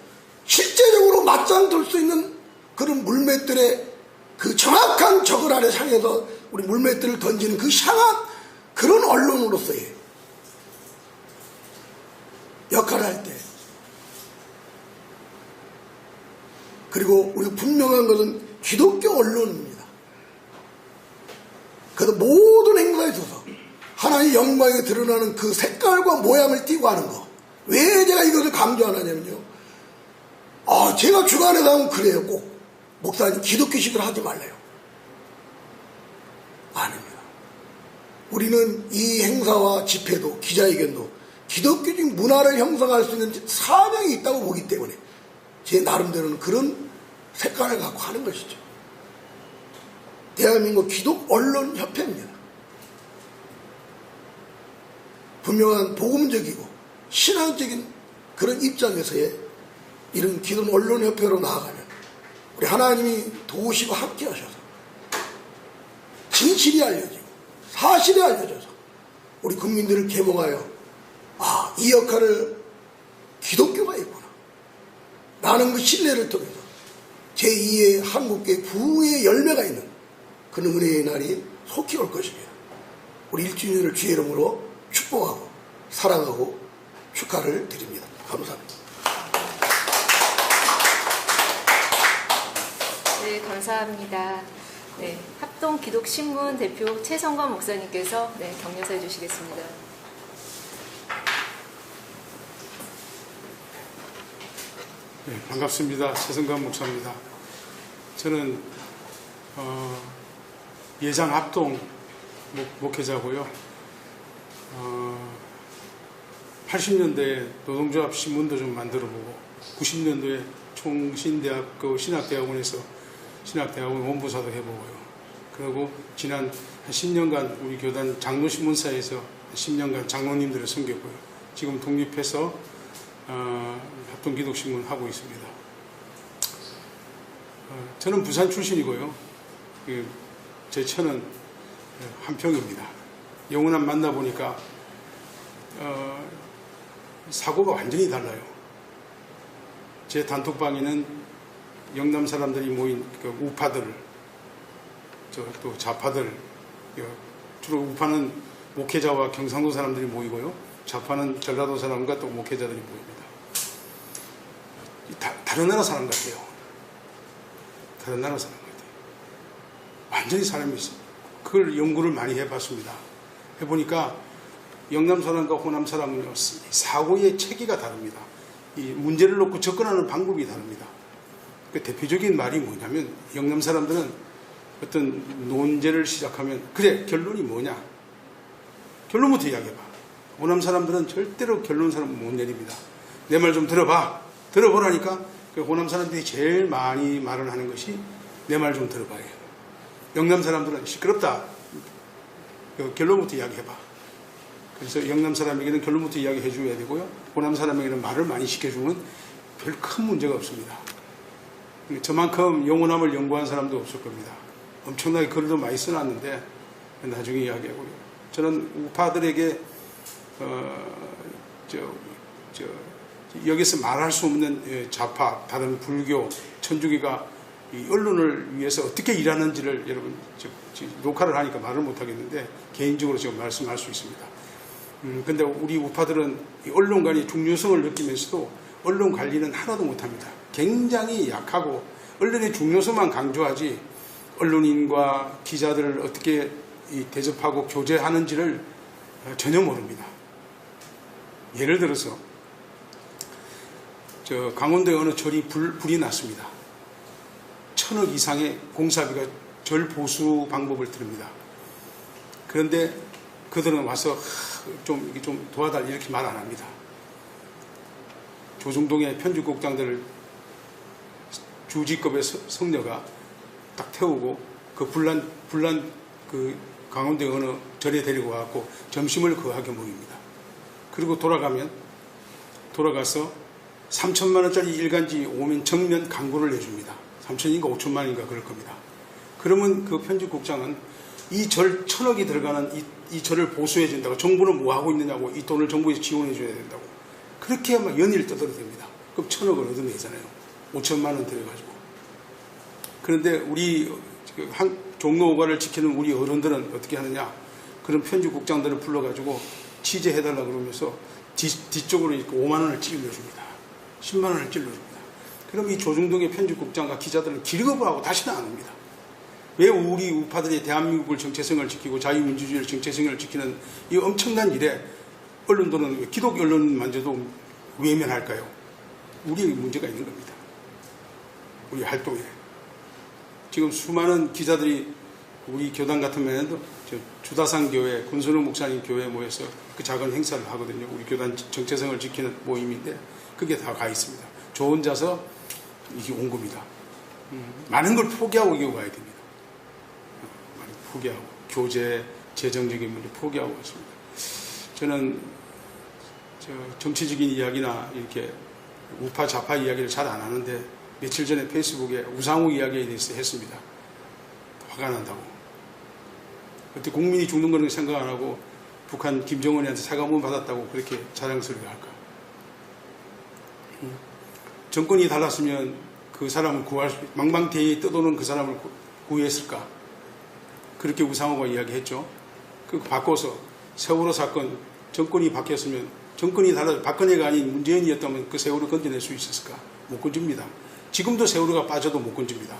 실제적으로 맞짱 들 수 있는 그런 물맷들의 그 정확한 적을 아래 향해서 우리 물맷들을 던지는 그 향한 그런 언론으로서의 역할을 할 때, 그리고 우리가 분명한 것은 기독교 언론입니다. 그래서 모든 행사에 있어서 하나님의 영광이 드러나는 그 색깔과 모양을 띠고 하는 거. 왜 제가 이것을 강조하냐면요, 제가 주관해서 하면 그래요. 꼭 목사님 기독교식을 하지 말래요. 아닙니다. 우리는 이 행사와 집회도 기자회견도 기독교적 문화를 형성할 수 있는 사명이 있다고 보기 때문에 제 나름대로는 그런 색깔을 갖고 하는 것이죠. 대한민국 기독언론협회입니다. 분명한 복음적이고 신앙적인 그런 입장에서의 이런 기독언론협회로 나아가면 우리 하나님이 도우시고 함께 하셔서 진실이 알려지고 사실이 알려져서 우리 국민들을 계몽하여 이 역할을 기독교가 했구나 라는 그 신뢰를 통해서 제2의 한국계 부흥의 열매가 있는 그런 은혜의 날이 속히 올 것입니다. 우리 1주년을 주의 이름으로 축복하고 사랑하고 축하를 드립니다. 감사합니다. 네, 감사합니다. 네, 합동기독신문 대표 최성관 목사님께서 격려사 해주시겠습니다. 네, 반갑습니다. 최성관 목사입니다. 저는 예장 합동 목회자고요. 80년대에 노동조합 신문도 좀 만들어보고 90년도에 총신대학교 신학대학원에서 신학대학원 원부사도 해보고요. 그리고 지난 한 10년간 우리 교단 장로신문사에서 10년간 장로님들을 섬겼고요. 지금 독립해서 합동기독신문 하고 있습니다. 저는 부산 출신이고요. 제 처는 한평입니다. 영원한 만나보니까 사고가 완전히 달라요. 제 단톡방에는 영남 사람들이 모인 그 우파들, 또 좌파들, 주로 우파는 목회자와 경상도 사람들이 모이고요. 좌파는 전라도 사람과 또 목회자들이 모입니다. 다른 나라 사람 같아요. 다른 나라 사람 같아요. 완전히 사람이 있어요. 그걸 연구를 많이 해봤습니다. 해보니까 영남 사람과 호남 사람은 사고의 체계가 다릅니다. 이 문제를 놓고 접근하는 방법이 다릅니다. 그 대표적인 말이 뭐냐면 영남 사람들은 어떤 논제를 시작하면 그래 결론이 뭐냐 결론부터 이야기해봐. 호남 사람들은 절대로 결론사람 못 내립니다. 내 말 좀 들어보라니까 그 호남 사람들이 제일 많이 말을 하는 것이 내 말 좀 들어봐요. 영남 사람들은 시끄럽다. 결론부터 이야기해봐. 그래서 영남 사람에게는 결론부터 이야기해 줘야 되고요. 호남 사람에게는 말을 많이 시켜주면 별 큰 문제가 없습니다. 저만큼 영혼함을 연구한 사람도 없을 겁니다. 엄청나게 글도 많이 써놨는데 나중에 이야기하고요. 저는 우파들에게 여기서 말할 수 없는 좌파, 다른 불교, 천주교가 이 언론을 위해서 어떻게 일하는지를 여러분 녹화를 하니까 말을 못하겠는데 개인적으로 지금 말씀할 수 있습니다. 근데 우리 우파들은 이 언론관의 중요성을 느끼면서도 언론 관리는 하나도 못합니다. 굉장히 약하고 언론의 중요성만 강조하지 언론인과 기자들을 어떻게 대접하고 교제하는지를 전혀 모릅니다. 예를 들어서 강원도에 어느 절이 불이 났습니다. 1,000억 이상의 공사비가 절 보수 방법을 들입니다. 그런데 그들은 와서 좀 도와달라 이렇게 말 안 합니다. 조중동의 편집국장들을 주지급의 성녀가 딱 태우고 그 불난 그 강원도의 어느 절에 데리고 와갖고 점심을 거하게 먹입니다. 그리고 돌아가서 3천만 원짜리 일간지 오면 정면 광고를 내줍니다. 3천인가 5천만 원인가 그럴 겁니다. 그러면 그 편집국장은 이 절 1,000억이 들어가는 이 절을 보수해 준다고 정부는 뭐 하고 있느냐고 이 돈을 정부에서 지원해 줘야 된다고 그렇게 막 연일 떠들어댑니다. 그럼 1,000억을 얻어내잖아요. 5천만 원 들여가지고. 그런데 우리 종로오가를 지키는 우리 어른들은 어떻게 하느냐? 그런 편집국장들을 불러가지고 취재해달라 그러면서 뒤쪽으로 이렇게 5만 원을 찔러줍니다. 10만 원을 찔러줍니다. 그럼 이 조중동의 편집국장과 기자들은 기겁을 하고 다시는 안 옵니다. 왜 우리 우파들이 대한민국을 정체성을 지키고 자유민주주의를 정체성을 지키는 이 엄청난 일에 언론들은 기독 언론만저도 외면할까요? 우리에게 문제가 있는 겁니다. 우리 활동에. 지금 수많은 기자들이 우리 교단 같으면 주다산 교회, 군선우 목사님 교회에 모여서 그 작은 행사를 하거든요. 우리 교단 정체성을 지키는 모임인데 그게 다 가 있습니다. 저 혼자서 이게 온 겁니다. 많은 걸 포기하고 이기 와야 됩니다. 많이 포기하고 교제, 재정적인 문제 포기하고 왔습니다. 저는 정치적인 이야기나 이렇게 우파 좌파 이야기를 잘 안 하는데 며칠 전에 페이스북에 우상호 이야기에 대해서 했습니다. 화가 난다고. 그때 국민이 죽는 거는 생각 안 하고 북한 김정은이한테 사과문 받았다고 그렇게 자랑스럽게 할까. 정권이 달랐으면 그 사람을 구할 수, 망망대해에 떠도는 그 사람을 구했을까. 그렇게 우상호가 이야기했죠. 그거 바꿔서 세월호 사건 정권이 바뀌었으면 정권이 달라서 박근혜가 아닌 문재인이었다면 그 세월호 건져낼 수 있었을까? 못 건집니다. 지금도 세월호가 빠져도 못 건집니다.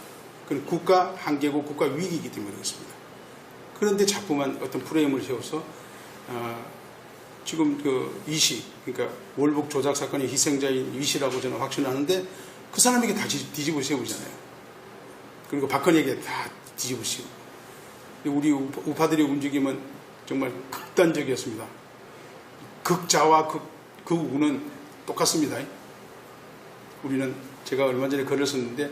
그건 국가 한계고 국가 위기이기 때문에 그렇습니다. 그런데 자꾸만 어떤 프레임을 세워서 지금 그 이씨, 그러니까 월북 조작 사건의 희생자인 이씨라고 저는 확신하는데 그 사람에게 다 뒤집어 세우잖아요. 그리고 박근혜에게 다 뒤집어 세우고. 우리 우파들의 움직임은 정말 극단적이었습니다. 극자와 극우는 똑같습니다. 우리는 제가 얼마 전에 글을 썼는데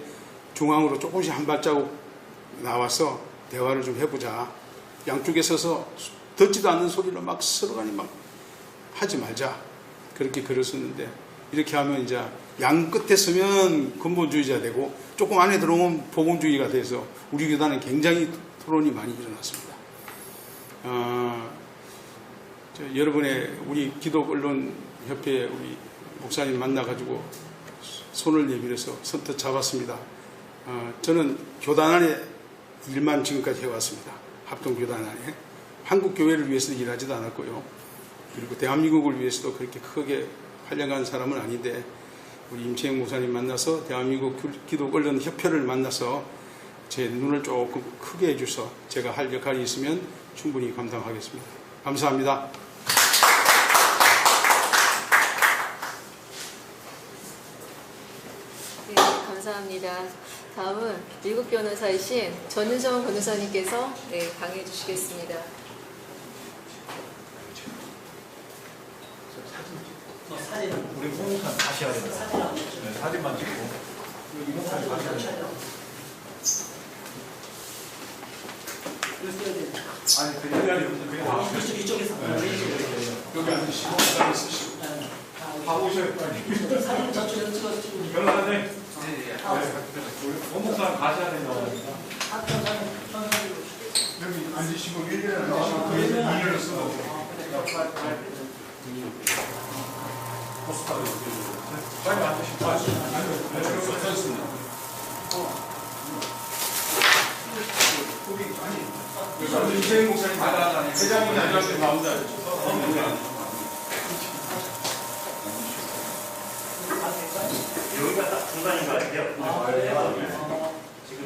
중앙으로 조금씩 한 발자국 나와서 대화를 좀 해보자. 양쪽에 서서 듣지도 않는 소리를 막 서로 간에 막 하지 말자. 그렇게 글을 썼는데 이렇게 하면 이제 양 끝에 서면 근본주의자 되고 조금 안에 들어오면 복음주의가 돼서 우리 교단은 굉장히 토론이 많이 일어났습니다. 여러분의 우리 기독언론협회 우리 목사님 만나가지고 손을 내밀어서 선뜻 잡았습니다. 저는 교단 안에 일만 지금까지 해왔습니다. 합동교단 안에. 한국 교회를 위해서 일하지도 않았고요. 그리고 대한민국을 위해서도 그렇게 크게 활약한 사람은 아닌데 우리 임채영 목사님 만나서 대한민국 기독언론협회를 만나서 제 눈을 조금 크게 해줘서 제가 할 역할이 있으면 충분히 감당하겠습니다. 감사합니다. 네, 감사합니다. 다음은 미국 변호사이신 전유정 변호사님께서 강의해 주시겠습니다. 우리 홍익한 다시 해야 된다. 사진만 찍고. 여기 홍익한 다시 해야 된다. 아니, 그냥 이쪽에서. 여기 앉으시고 부담 있으시고 다 오셔요, 빨리. 사진 저쪽에서 찍어주시고. 변호사님. 우리 원목사님 가셔야 된다고 하니까. 여기 앉으시고 일일이 앉으시고 그 일을 쓰고 포스터를 빨리 앉으시고. 아니 임채영 목사님 회장님이 앉아서 나온다. 여기가 딱 중간인 것 같아요. 지금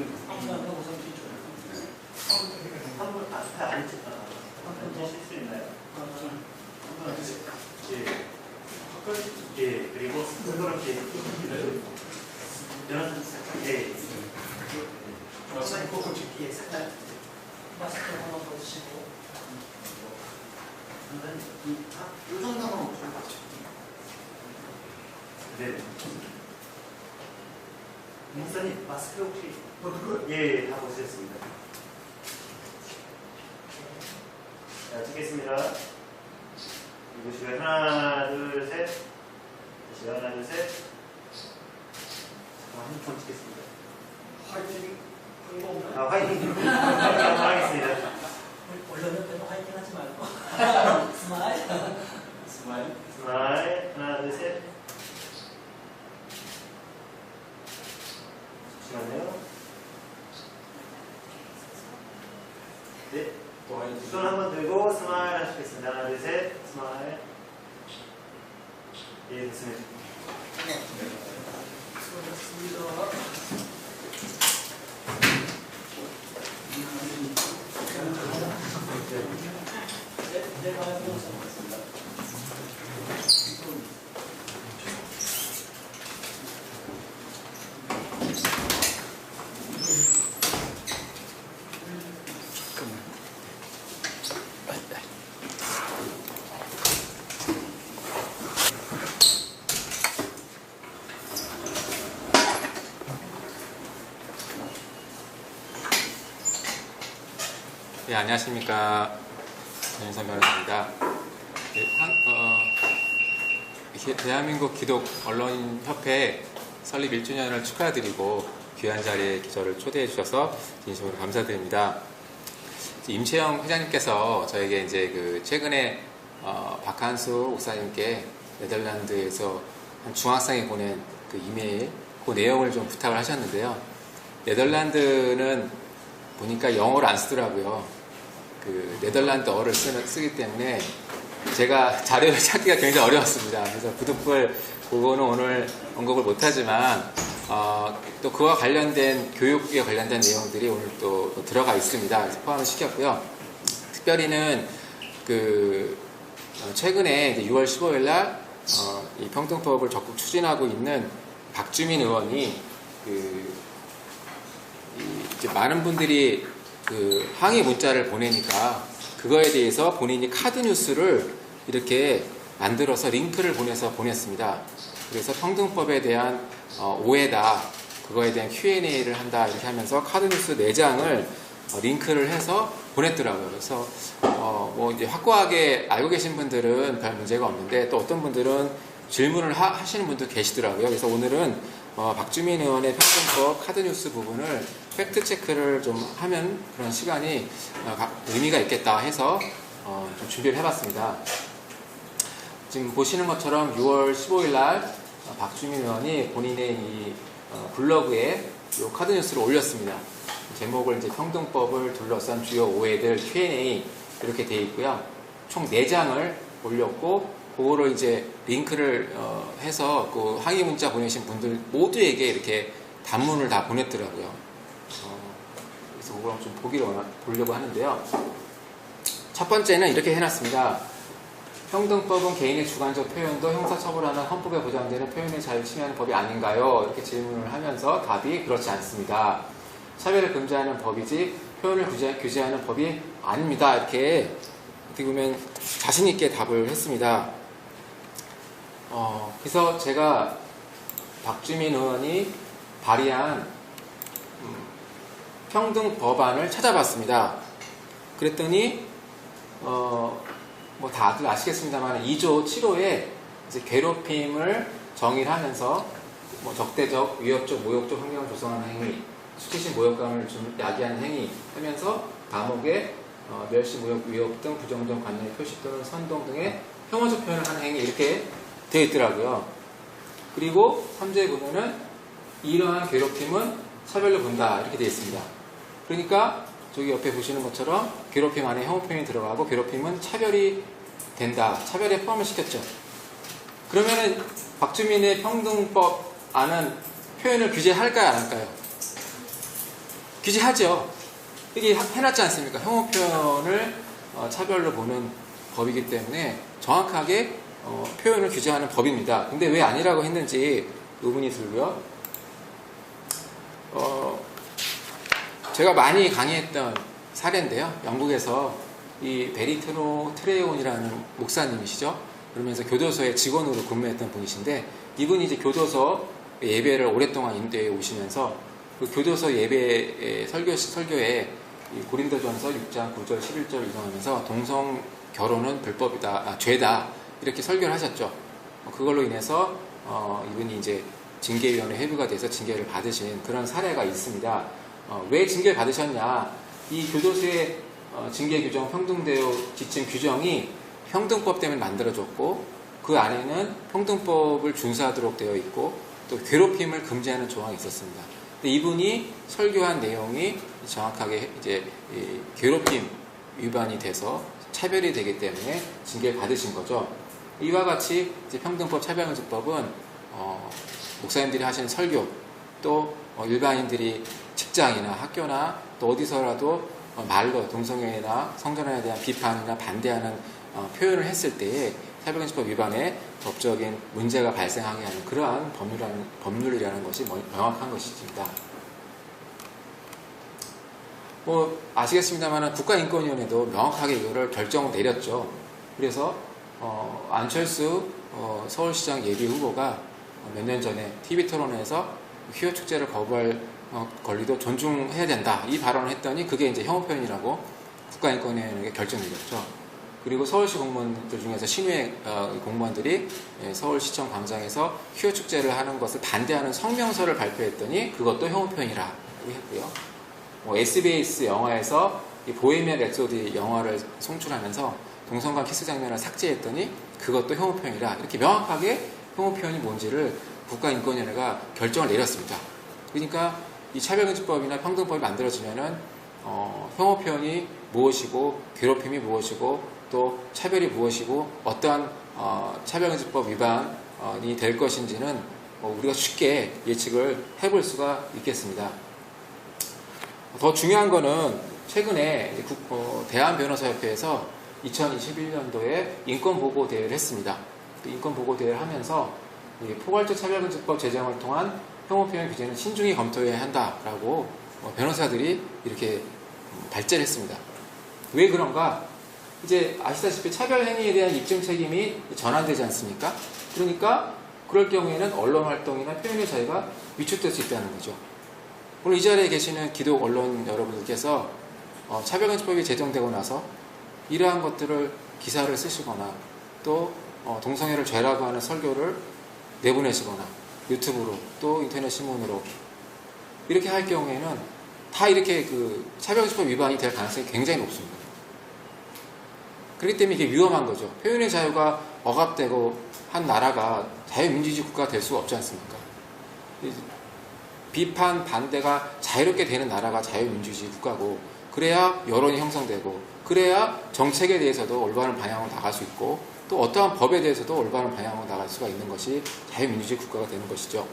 한번 앞에 앉으실 수 있나요? 예, 그리고 이렇게 연한 살짝 예, 살짝 마스크 한번 벗으시고. 이 정도만 네. 목사님 마스크 혹시? 예, 다 보셨습니다. 자, 찍겠습니다. 보시고요. 하나, 둘, 셋. 다시 하나, 둘, 셋. 잠깐만, 한번 찍겠습니다. 화이팅. 화이팅. 화이팅 하겠습니다. 원래는 빼도 화이팅 하지 말고. 스마일. 스마일. 하나, 둘, 셋. 잠시만요. 네. 손 한번 들고 스마일 하시겠습니다. 하나, 둘, 셋. 스마일. 예, 됐습니다. 네, 안녕하십니까. 전인선 변호사입니다. 네, 대한민국 기독 언론인협회 설립 1주년을 축하드리고 귀한 자리에 저를 초대해 주셔서 진심으로 감사드립니다. 임채영 회장님께서 저에게 이제 최근에 박한수 목사님께 네덜란드에서 한 중학생이 보낸 그 이메일, 그 내용을 좀 부탁을 하셨는데요. 네덜란드는 보니까 영어를 안 쓰더라고요. 그 네덜란드어를 쓰기 때문에 제가 자료를 찾기가 굉장히 어려웠습니다. 그래서 부득불 그거는 오늘 언급을 못하지만 또 그와 관련된 교육에 관련된 내용들이 오늘 또 들어가 있습니다. 그래서 포함을 시켰고요. 특별히는 그 최근에 이제 6월 15일 날 이 평등법을 적극 추진하고 있는 박주민 의원이 이제 많은 분들이 그 항의 문자를 보내니까 그거에 대해서 본인이 카드 뉴스를 이렇게 만들어서 링크를 보냈습니다. 그래서 평등법에 대한 오해다, 그거에 대한 Q&A를 한다 이렇게 하면서 카드 뉴스 4장을 링크를 해서 보냈더라고요. 그래서 뭐 이제 확고하게 알고 계신 분들은 별 문제가 없는데 또 어떤 분들은 질문을 하시는 분도 계시더라고요. 그래서 오늘은 박주민 의원의 평등법 카드 뉴스 부분을 팩트 체크를 좀 하면 그런 시간이 의미가 있겠다 해서 좀 준비를 해봤습니다. 지금 보시는 것처럼 6월 15일 날 박주민 의원이 본인의 이 블로그에 이 카드 뉴스를 올렸습니다. 제목을 이제 평등법을 둘러싼 주요 오해들 Q&A 이렇게 되어 있고요. 총 4장을 올렸고 그거를 이제 링크를 해서 그 항의 문자 보내신 분들 모두에게 이렇게 단문을 다 보냈더라고요. 그래서 그걸 좀 보려고 하는데요. 첫 번째는 이렇게 해놨습니다. 평등법은 개인의 주관적 표현도 형사처벌하는 헌법에 보장되는 표현의 자유를 침해하는 법이 아닌가요? 이렇게 질문을 하면서 답이 그렇지 않습니다. 차별을 금지하는 법이지 표현을 규제하는 법이 아닙니다. 이렇게 어떻게 보면 자신 있게 답을 했습니다. 그래서 제가 박주민 의원이 발의한 평등 법안을 찾아봤습니다. 그랬더니 뭐 다들 아시겠습니다만 2조 7호에 이제 괴롭힘을 정의를 하면서 뭐 적대적, 위협적, 모욕적 환경을 조성하는 행위, 수치심, 모욕감을 야기하는 행위 하면서 감옥에 멸시, 모욕, 위협 등 부정적 관념의 표시 또는 선동 등의 혐오적 표현을 하는 행위 이렇게 되어 있더라고요. 그리고 3조에 보면은 이러한 괴롭힘은 차별로 본다 이렇게 되어 있습니다. 그러니까 저기 옆에 보시는 것처럼 괴롭힘 안에 혐오 표현이 들어가고 괴롭힘은 차별이 된다. 차별에 포함을 시켰죠. 그러면은 박주민의 평등법 안은 표현을 규제할까요? 안 할까요? 규제하죠. 이게 해놨지 않습니까? 혐오 표현을 차별로 보는 법이기 때문에 정확하게 표현을 규제하는 법입니다. 근데 왜 아니라고 했는지 의문이 들고요. 제가 많이 강의했던 사례인데요. 영국에서 이 베리트노 트레온이라는 목사님이시죠. 그러면서 교도소의 직원으로 근무했던 분이신데 이분이 이제 교도소 예배를 오랫동안 인도해 오시면서 그 교도소 예배 설교에 고린도전서 6장 9절 11절을 인용하면서 동성 결혼은 불법이다, 죄다 이렇게 설교를 하셨죠. 그걸로 인해서 이분이 이제 징계위원회 회부가 돼서 징계를 받으신 그런 사례가 있습니다. 왜 징계를 받으셨냐? 이 교도소의 징계 규정, 평등대우 지침 규정이 평등법 때문에 만들어졌고 그 안에는 평등법을 준수하도록 되어 있고 또 괴롭힘을 금지하는 조항이 있었습니다. 근데 이분이 설교한 내용이 정확하게 이제 이 괴롭힘 위반이 돼서 차별이 되기 때문에 징계를 받으신 거죠. 이와 같이 이제 평등법 차별금지법은 목사님들이 하시는 설교 또 일반인들이 직장이나 학교나 또 어디서라도 말로 동성애나 성전환에 대한 비판이나 반대하는 표현을 했을 때에 차별금지법 위반에 법적인 문제가 발생하게 하는 그러한 법률이라는 것이 명확한 것입니다. 뭐 아시겠습니다만 국가인권위원회도 명확하게 이거를 결정을 내렸죠. 그래서 안철수 서울시장 예비 후보가 몇 년 전에 TV토론에서 퀴어 축제를 거부할 권리도 존중해야 된다 이 발언을 했더니 그게 이제 혐오 표현이라고 국가인권위원회가 결정 내렸죠. 그리고 서울시 공무원들 중에서 신외 공무원들이 서울시청 광장에서 퀴어 축제를 하는 것을 반대하는 성명서를 발표했더니 그것도 혐오 표현이라고 했고요. SBS 영화에서 이 보헤미안 랩소디 영화를 송출하면서 동성간 키스 장면을 삭제했더니 그것도 혐오 표현이라 이렇게 명확하게 혐오 표현이 뭔지를 국가인권위원회가 결정을 내렸습니다. 그러니까 이 차별금지법이나 평등법이 만들어지면은 혐오 표현이 무엇이고 괴롭힘이 무엇이고 또 차별이 무엇이고 어떠한 차별금지법 위반이 될 것인지는 우리가 쉽게 예측을 해볼 수가 있겠습니다. 더 중요한 거는 최근에 대한변호사협회에서 2021년도에 인권보고대회를 했습니다. 그 인권보고대회를 하면서 포괄적 차별금지법 제정을 통한 혐오표현 규제는 신중히 검토해야 한다라고 변호사들이 이렇게 발제를 했습니다. 왜 그런가? 이제 아시다시피 차별행위에 대한 입증 책임이 전환되지 않습니까? 그러니까 그럴 경우에는 언론활동이나 표현의 자유가 위축될 수 있다는 거죠. 오늘 이 자리에 계시는 기독 언론 여러분들께서 차별금지법이 제정되고 나서 이러한 것들을 기사를 쓰시거나 또 동성애를 죄라고 하는 설교를 내보내시거나 유튜브로 또 인터넷 신문으로 이렇게 할 경우에는 다 이렇게 그 차별금지법 위반이 될 가능성이 굉장히 높습니다. 그렇기 때문에 이게 위험한 거죠. 표현의 자유가 억압되고 한 나라가 자유민주주의 국가가 될 수가 없지 않습니까? 비판, 반대가 자유롭게 되는 나라가 자유민주주의 국가고 그래야 여론이 형성되고 그래야 정책에 대해서도 올바른 방향으로 나갈 수 있고 또 어떠한 법에 대해서도 올바른 방향으로 나갈 수가 있는 것이 자유민주주의 국가가 되는 것이죠.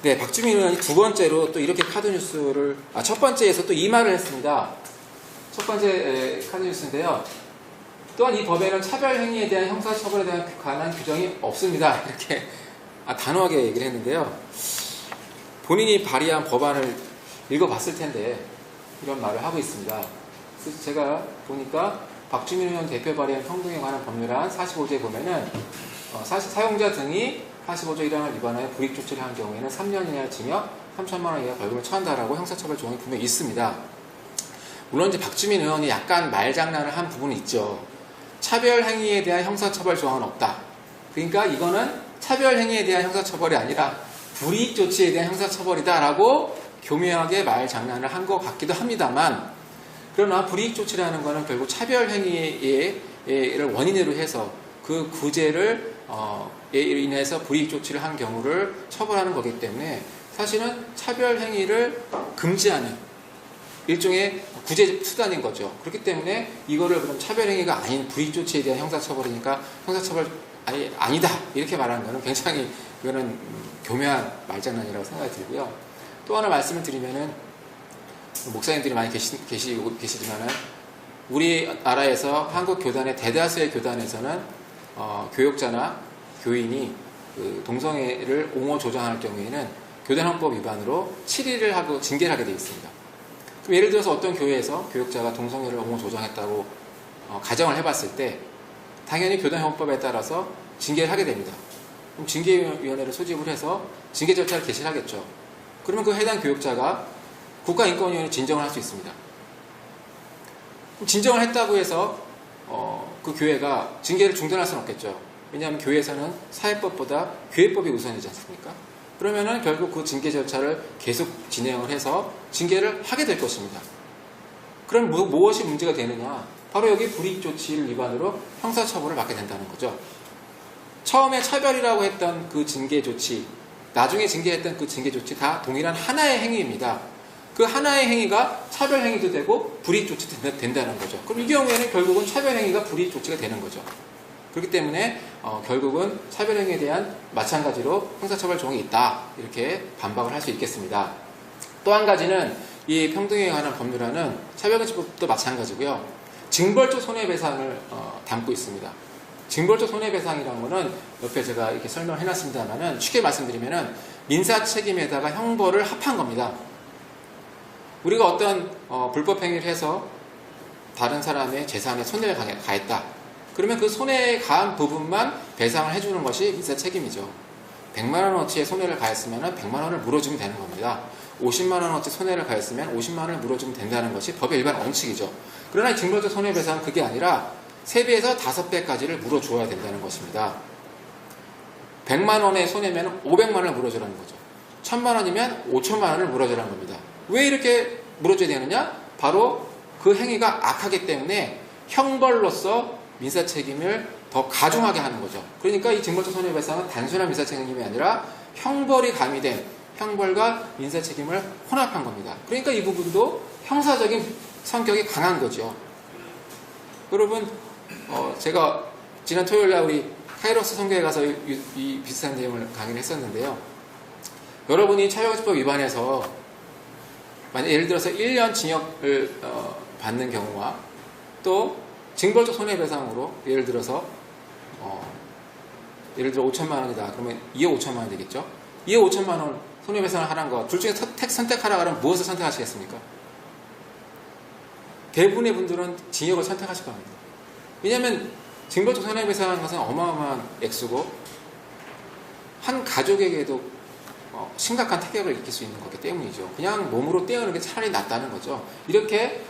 네, 박주민 의원이 두 번째로 또 이렇게 카드뉴스를 첫 번째에서 또 이 말을 했습니다. 첫 번째 카드뉴스인데요. 또한 이 법에는 차별행위에 대한 형사처벌에 관한 규정이 없습니다. 이렇게 단호하게 얘기를 했는데요. 본인이 발의한 법안을 읽어봤을 텐데 이런 말을 하고 있습니다. 그래서 제가 보니까 박주민 의원 대표 발의한 평등에 관한 법률안 45조에 보면은 사용자 등이 45조 1항을 위반하여 불이익 조치를 한 경우에는 3년 이하 징역 3천만 원 이하 벌금을 처한다라고 형사처벌 조항이 분명히 있습니다. 물론 이제 박주민 의원이 약간 말장난을 한 부분이 있죠. 차별 행위에 대한 형사처벌 조항은 없다. 그러니까 이거는 차별 행위에 대한 형사처벌이 아니라 불이익 조치에 대한 형사처벌이다라고 교묘하게 말장난을 한 것 같기도 합니다만 그러나 불이익 조치라는 것은 결국 차별 행위를 원인으로 해서 그 구제를 인해서 불이익 조치를 한 경우를 처벌하는 거기 때문에 사실은 차별 행위를 금지하는 일종의 구제 수단인 거죠. 그렇기 때문에 이거를 그럼 차별 행위가 아닌 불이익 조치에 대한 형사처벌이니까 형사처벌 아니다 이렇게 말하는 것은 굉장히 이거는 교묘한 말장난이라고 생각이 들고요. 또 하나 말씀을 드리면은 목사님들이 많이 계시지만은 우리나라에서 한국 교단의 대다수의 교단에서는 교역자나 교인이 그 동성애를 옹호 조장할 경우에는 교단헌법 위반으로 7일을 하고 징계를 하게 되어 있습니다. 그럼 예를 들어서 어떤 교회에서 교역자가 동성애를 옹호 조장했다고 가정을 해봤을 때 당연히 교단헌법에 따라서 징계를 하게 됩니다. 그럼 징계위원회를 소집을 해서 징계 절차를 개시를 하겠죠. 그러면 그 해당 교역자가 국가인권위원회에 진정을 할 수 있습니다. 그럼 진정을 했다고 해서 그 교회가 징계를 중단할 수는 없겠죠. 왜냐하면 교회에서는 사회법보다 교회법이 우선이지 않습니까? 그러면은 결국 그 징계 절차를 계속 진행을 해서 징계를 하게 될 것입니다. 그럼 무엇이 문제가 되느냐? 바로 여기 불이익 조치를 위반으로 형사처벌을 받게 된다는 거죠. 처음에 차별이라고 했던 그 징계 조치, 나중에 징계했던 그 징계 조치 다 동일한 하나의 행위입니다. 그 하나의 행위가 차별 행위도 되고 불이익 조치도 된다는 거죠. 그럼 이 경우에는 결국은 차별 행위가 불이익 조치가 되는 거죠. 그렇기 때문에 결국은 차별 행위에 대한 마찬가지로 형사처벌 조항이 있다, 이렇게 반박을 할 수 있겠습니다. 또 한 가지는 이 평등에 관한 법률안은 차별금지법도 마찬가지고요. 징벌적 손해배상을 담고 있습니다. 징벌적 손해배상이라는 거는 옆에 제가 이렇게 설명을 해놨습니다만은 쉽게 말씀드리면은 민사 책임에다가 형벌을 합한 겁니다. 우리가 어떤 불법 행위를 해서 다른 사람의 재산에 손해를 가했다. 그러면 그 손해에 가한 부분만 배상을 해주는 것이 민사 책임이죠. 100만 원어치의 손해를 가했으면 100만 원을 물어주면 되는 겁니다. 50만 원어치 손해를 가했으면 50만 원을 물어주면 된다는 것이 법의 일반 원칙이죠. 그러나 이 징벌적 손해배상은 그게 아니라 3배에서 5배까지를 물어주어야 된다는 것입니다. 100만 원의 손해면 500만 원을 물어주라는 거죠. 1000만 원이면 5천만 원을 물어주라는 겁니다. 왜 이렇게 물어줘야 되느냐? 바로 그 행위가 악하기 때문에 형벌로서 민사 책임을 더 가중하게 하는 거죠. 그러니까 이 징벌적 손해배상은 단순한 민사 책임이 아니라 형벌이 가미된 형벌과 민사 책임을 혼합한 겁니다. 그러니까 이 부분도 형사적인 성격이 강한 거죠. 여러분, 제가 지난 토요일날 우리 카이로스 선교에 가서 이 비슷한 내용을 강의를 했었는데요. 여러분이 차별금지법 위반해서 만약 예를 들어서 1년 징역을 받는 경우와 또 징벌적 손해배상으로 예를 들어 5천만 원이다. 그러면 2억 5천만 원이 되겠죠. 2억 5천만 원 손해배상을 하라는 거 둘 중에 선택하라 그러면 무엇을 선택하시겠습니까? 대부분의 분들은 징역을 선택하실 겁니다. 왜냐하면 징벌적 손해배상하는 것은 어마어마한 액수고 한 가족에게도 심각한 타격을 일으킬 수 있는 거기 때문이죠. 그냥 몸으로 떼어내는 게 차라리 낫다는 거죠. 이렇게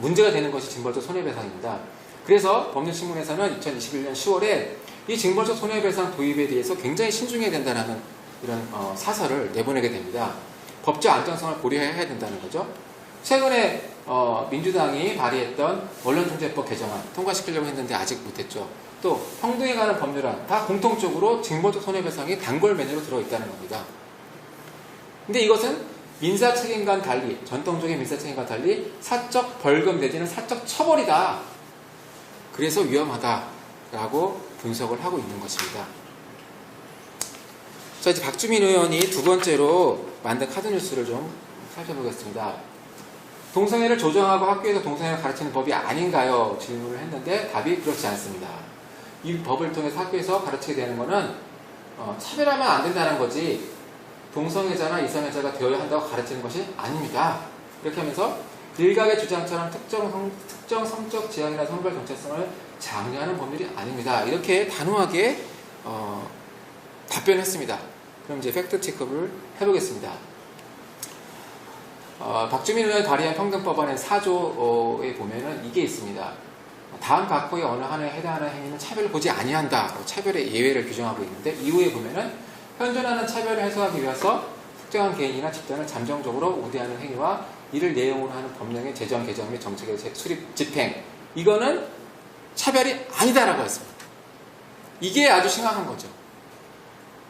문제가 되는 것이 징벌적 손해배상입니다. 그래서 법률신문에서는 2021년 10월에 이 징벌적 손해배상 도입에 대해서 굉장히 신중해야 된다는 이런 사설을 내보내게 됩니다. 법적 안정성을 고려해야 된다는 거죠. 최근에 민주당이 발의했던 언론중재법 개정안 통과시키려고 했는데 아직 못했죠. 또 평등에 관한 법률안 다 공통적으로 징벌적 손해배상이 단골 메뉴로 들어있다는 겁니다. 근데 이것은 민사 책임과는 달리, 전통적인 민사 책임과 달리 사적 벌금 내지는 사적 처벌이다. 그래서 위험하다라고 분석을 하고 있는 것입니다. 자, 이제 박주민 의원이 두 번째로 만든 카드뉴스를 좀 살펴보겠습니다. 동성애를 조정하고 학교에서 동성애를 가르치는 법이 아닌가요? 질문을 했는데 답이 그렇지 않습니다. 이 법을 통해서 학교에서 가르치게 되는 것은 차별하면 안 된다는 거지 동성애자나 이성애자가 되어야 한다고 가르치는 것이 아닙니다. 이렇게 하면서 일각의 주장처럼 특정 성적 지향이나 성별 정체성을 장려하는 법률이 아닙니다. 이렇게 단호하게 답변했습니다. 그럼 이제 팩트 체크를 해보겠습니다. 박주민 의원이 발의한 평등법안의 4조에 보면은 이게 있습니다. 다음 각호의 어느 하나에 해당하는 행위는 차별을 보지 아니한다. 차별의 예외를 규정하고 있는데 이후에 보면은 현존하는 차별을 해소하기 위해서 특정한 개인이나 집단을 잠정적으로 우대하는 행위와 이를 내용으로 하는 법령의 제정, 개정 및 정책의 수립, 집행 이거는 차별이 아니다라고 했습니다. 이게 아주 심각한 거죠.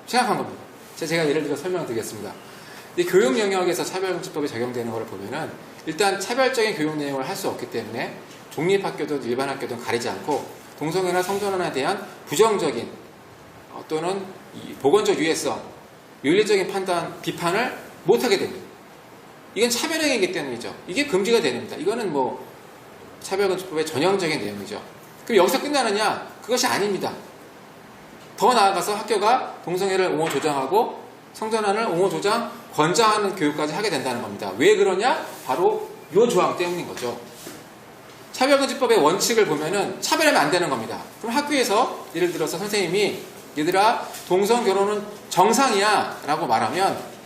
심각한 겁니다. 제가 예를 들어 설명을 드리겠습니다. 교육 영역에서 차별금지법이 적용되는 것을 보면은 일단 차별적인 교육 내용을 할 수 없기 때문에 종립학교든 일반 학교든 가리지 않고 동성애나 성전환에 대한 부정적인 또는 보건적 유해성, 윤리적인 판단, 비판을 못하게 됩니다. 이건 차별행위이기 때문이죠. 이게 금지가 됩니다. 이거는 차별금지법의 전형적인 내용이죠. 그럼 여기서 끝나느냐? 그것이 아닙니다. 더 나아가서 학교가 동성애를 옹호 조장하고 성전환을 옹호 조장 권장하는 교육까지 하게 된다는 겁니다. 왜 그러냐? 바로 이 조항 때문인 거죠. 차별금지법의 원칙을 보면은 차별하면 안 되는 겁니다. 그럼 학교에서 예를 들어서 선생님이 얘들아 동성 결혼은 정상이야 라고 말하면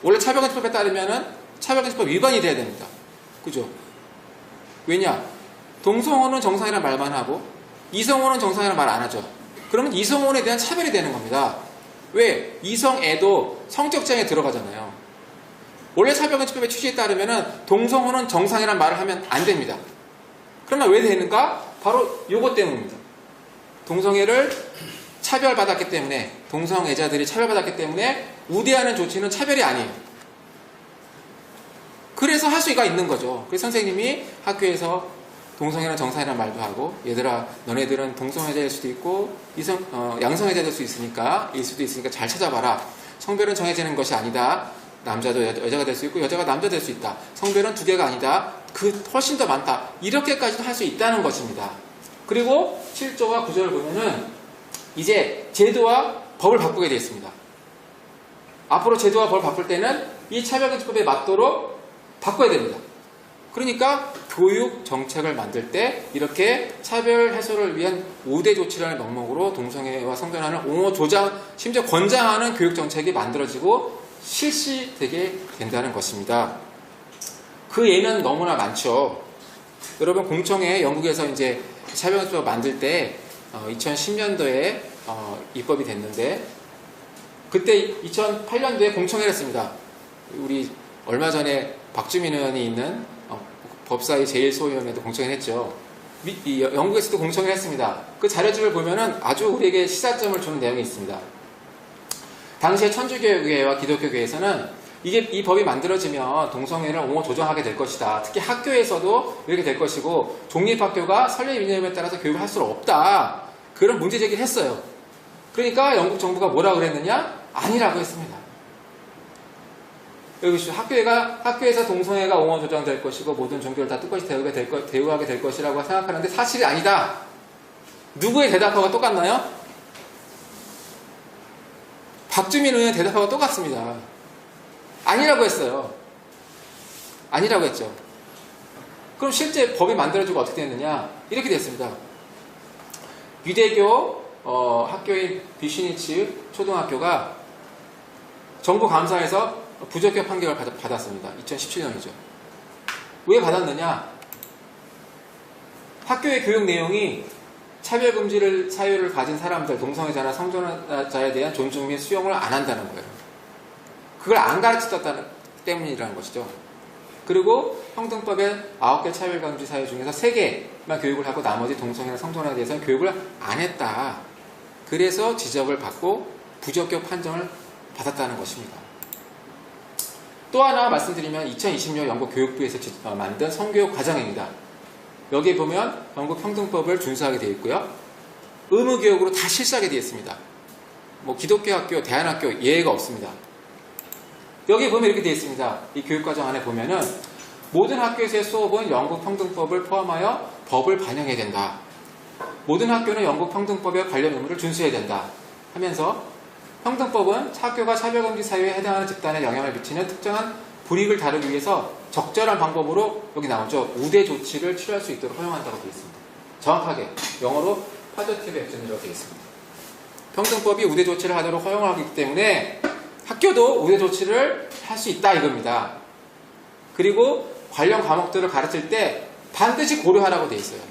원래 차별금지법에 따르면은 차별금지법 위반이 돼야 됩니다. 그죠? 왜냐? 동성혼은 정상이라는 말만 하고 이성혼은 정상이라는 말 안 하죠. 그러면 이성혼에 대한 차별이 되는 겁니다. 왜? 이성애도 성적 지향에 들어가잖아요. 원래 차별금지법의 취지에 따르면은 동성혼은 정상이라는 말을 하면 안 됩니다. 그러나 왜 되는가? 바로 요것 때문입니다. 동성애를 차별받았기 때문에, 동성애자들이 차별받았기 때문에 우대하는 조치는 차별이 아니에요. 그래서 할 수가 있는 거죠. 그래서 선생님이 학교에서 동성애나 정상이라는 말도 하고, 얘들아 너네들은 동성애자일 수도 있고 양성애자 될 수 있으니까 잘 찾아봐라. 성별은 정해지는 것이 아니다. 남자도 여자가 될 수 있고 여자가 남자 될 수 있다. 성별은 두 개가 아니다. 그 훨씬 더 많다. 이렇게까지도 할 수 있다는 것입니다. 그리고 7조와 9조를 보면은 이제 제도와 법을 바꾸게 되어 있습니다. 앞으로 제도와 법을 바꿀 때는 이 차별금지법에 맞도록 바꿔야 됩니다. 그러니까 교육 정책을 만들 때 이렇게 차별 해소를 위한 우대 조치라는 명목으로 동성애와 성전환을 옹호, 조장, 심지어 권장하는 교육 정책이 만들어지고 실시되게 된다는 것입니다. 그 예는 너무나 많죠. 여러분, 공청회 영국에서 이제 차별금지법 만들 때 2010년도에 입법이 됐는데, 그때 2008년도에 공청회를 했습니다. 우리 얼마 전에 박주민 의원이 있는 법사위 제1소위원회도 공청회를 했죠. 영국에서도 공청회를 했습니다. 그 자료집을 보면은 아주 우리에게 시사점을 주는 내용이 있습니다. 당시에 천주교회와 기독교교회에서는 이 법이 만들어지면 동성애를 옹호 조정하게 될 것이다. 특히 학교에서도 이렇게 될 것이고, 종립학교가 설립 이념에 따라서 교육을 할 수는 없다. 그런 문제 제기를 했어요. 그러니까 영국 정부가 뭐라고 그랬느냐? 아니라고 했습니다. 여기 학교에서 동성애가 옹호 조정될 것이고 모든 종교를 다 똑같이 대우하게 될 것이라고 생각하는데 사실이 아니다. 누구의 대답하고 똑같나요? 박주민 의원의 대답하고 똑같습니다. 아니라고 했어요. 아니라고 했죠. 그럼 실제 법이 만들어지고 어떻게 됐느냐? 이렇게 됐습니다. 유대교 학교인 비슈니츠 초등학교가 정부 감사에서 부적격 판결을 받았습니다. 2017년이죠. 왜 받았느냐? 학교의 교육 내용이 차별금지를 사유를 가진 사람들, 동성애자나 성전자에 대한 존중 및 수용을 안 한다는 거예요. 그걸 안 가르쳤다는 때문이라는 것이죠. 그리고 평등법의 9개 차별금지 사유 중에서 3개만 교육을 하고 나머지 동성애나 성전에 대해서는 교육을 안 했다. 그래서 지적을 받고 부적격 판정을 받았다는 것입니다. 또 하나 말씀드리면 2020년 영국 교육부에서 만든 성교육 과정입니다. 여기에 보면 영국 평등법을 준수하게 되어 있고요. 의무교육으로 다 실시하게 되어 있습니다. 기독교 학교, 대안학교 예외가 없습니다. 여기 보면 이렇게 되어 있습니다. 이 교육과정 안에 보면은 모든 학교에서의 수업은 영국 평등법을 포함하여 법을 반영해야 된다. 모든 학교는 영국 평등법에 관련 의무를 준수해야 된다. 하면서 평등법은 학교가 차별금지 사유에 해당하는 집단에 영향을 미치는 특정한 불이익을 다루기 위해서 적절한 방법으로 여기 나오죠. 우대 조치를 취할 수 있도록 허용한다고 되어 있습니다. 정확하게 영어로 positive action이라고 되어 있습니다. 평등법이 우대 조치를 하도록 허용하기 때문에 학교도 우대 조치를 할 수 있다 이겁니다. 그리고 관련 과목들을 가르칠 때 반드시 고려하라고 되어 있어요.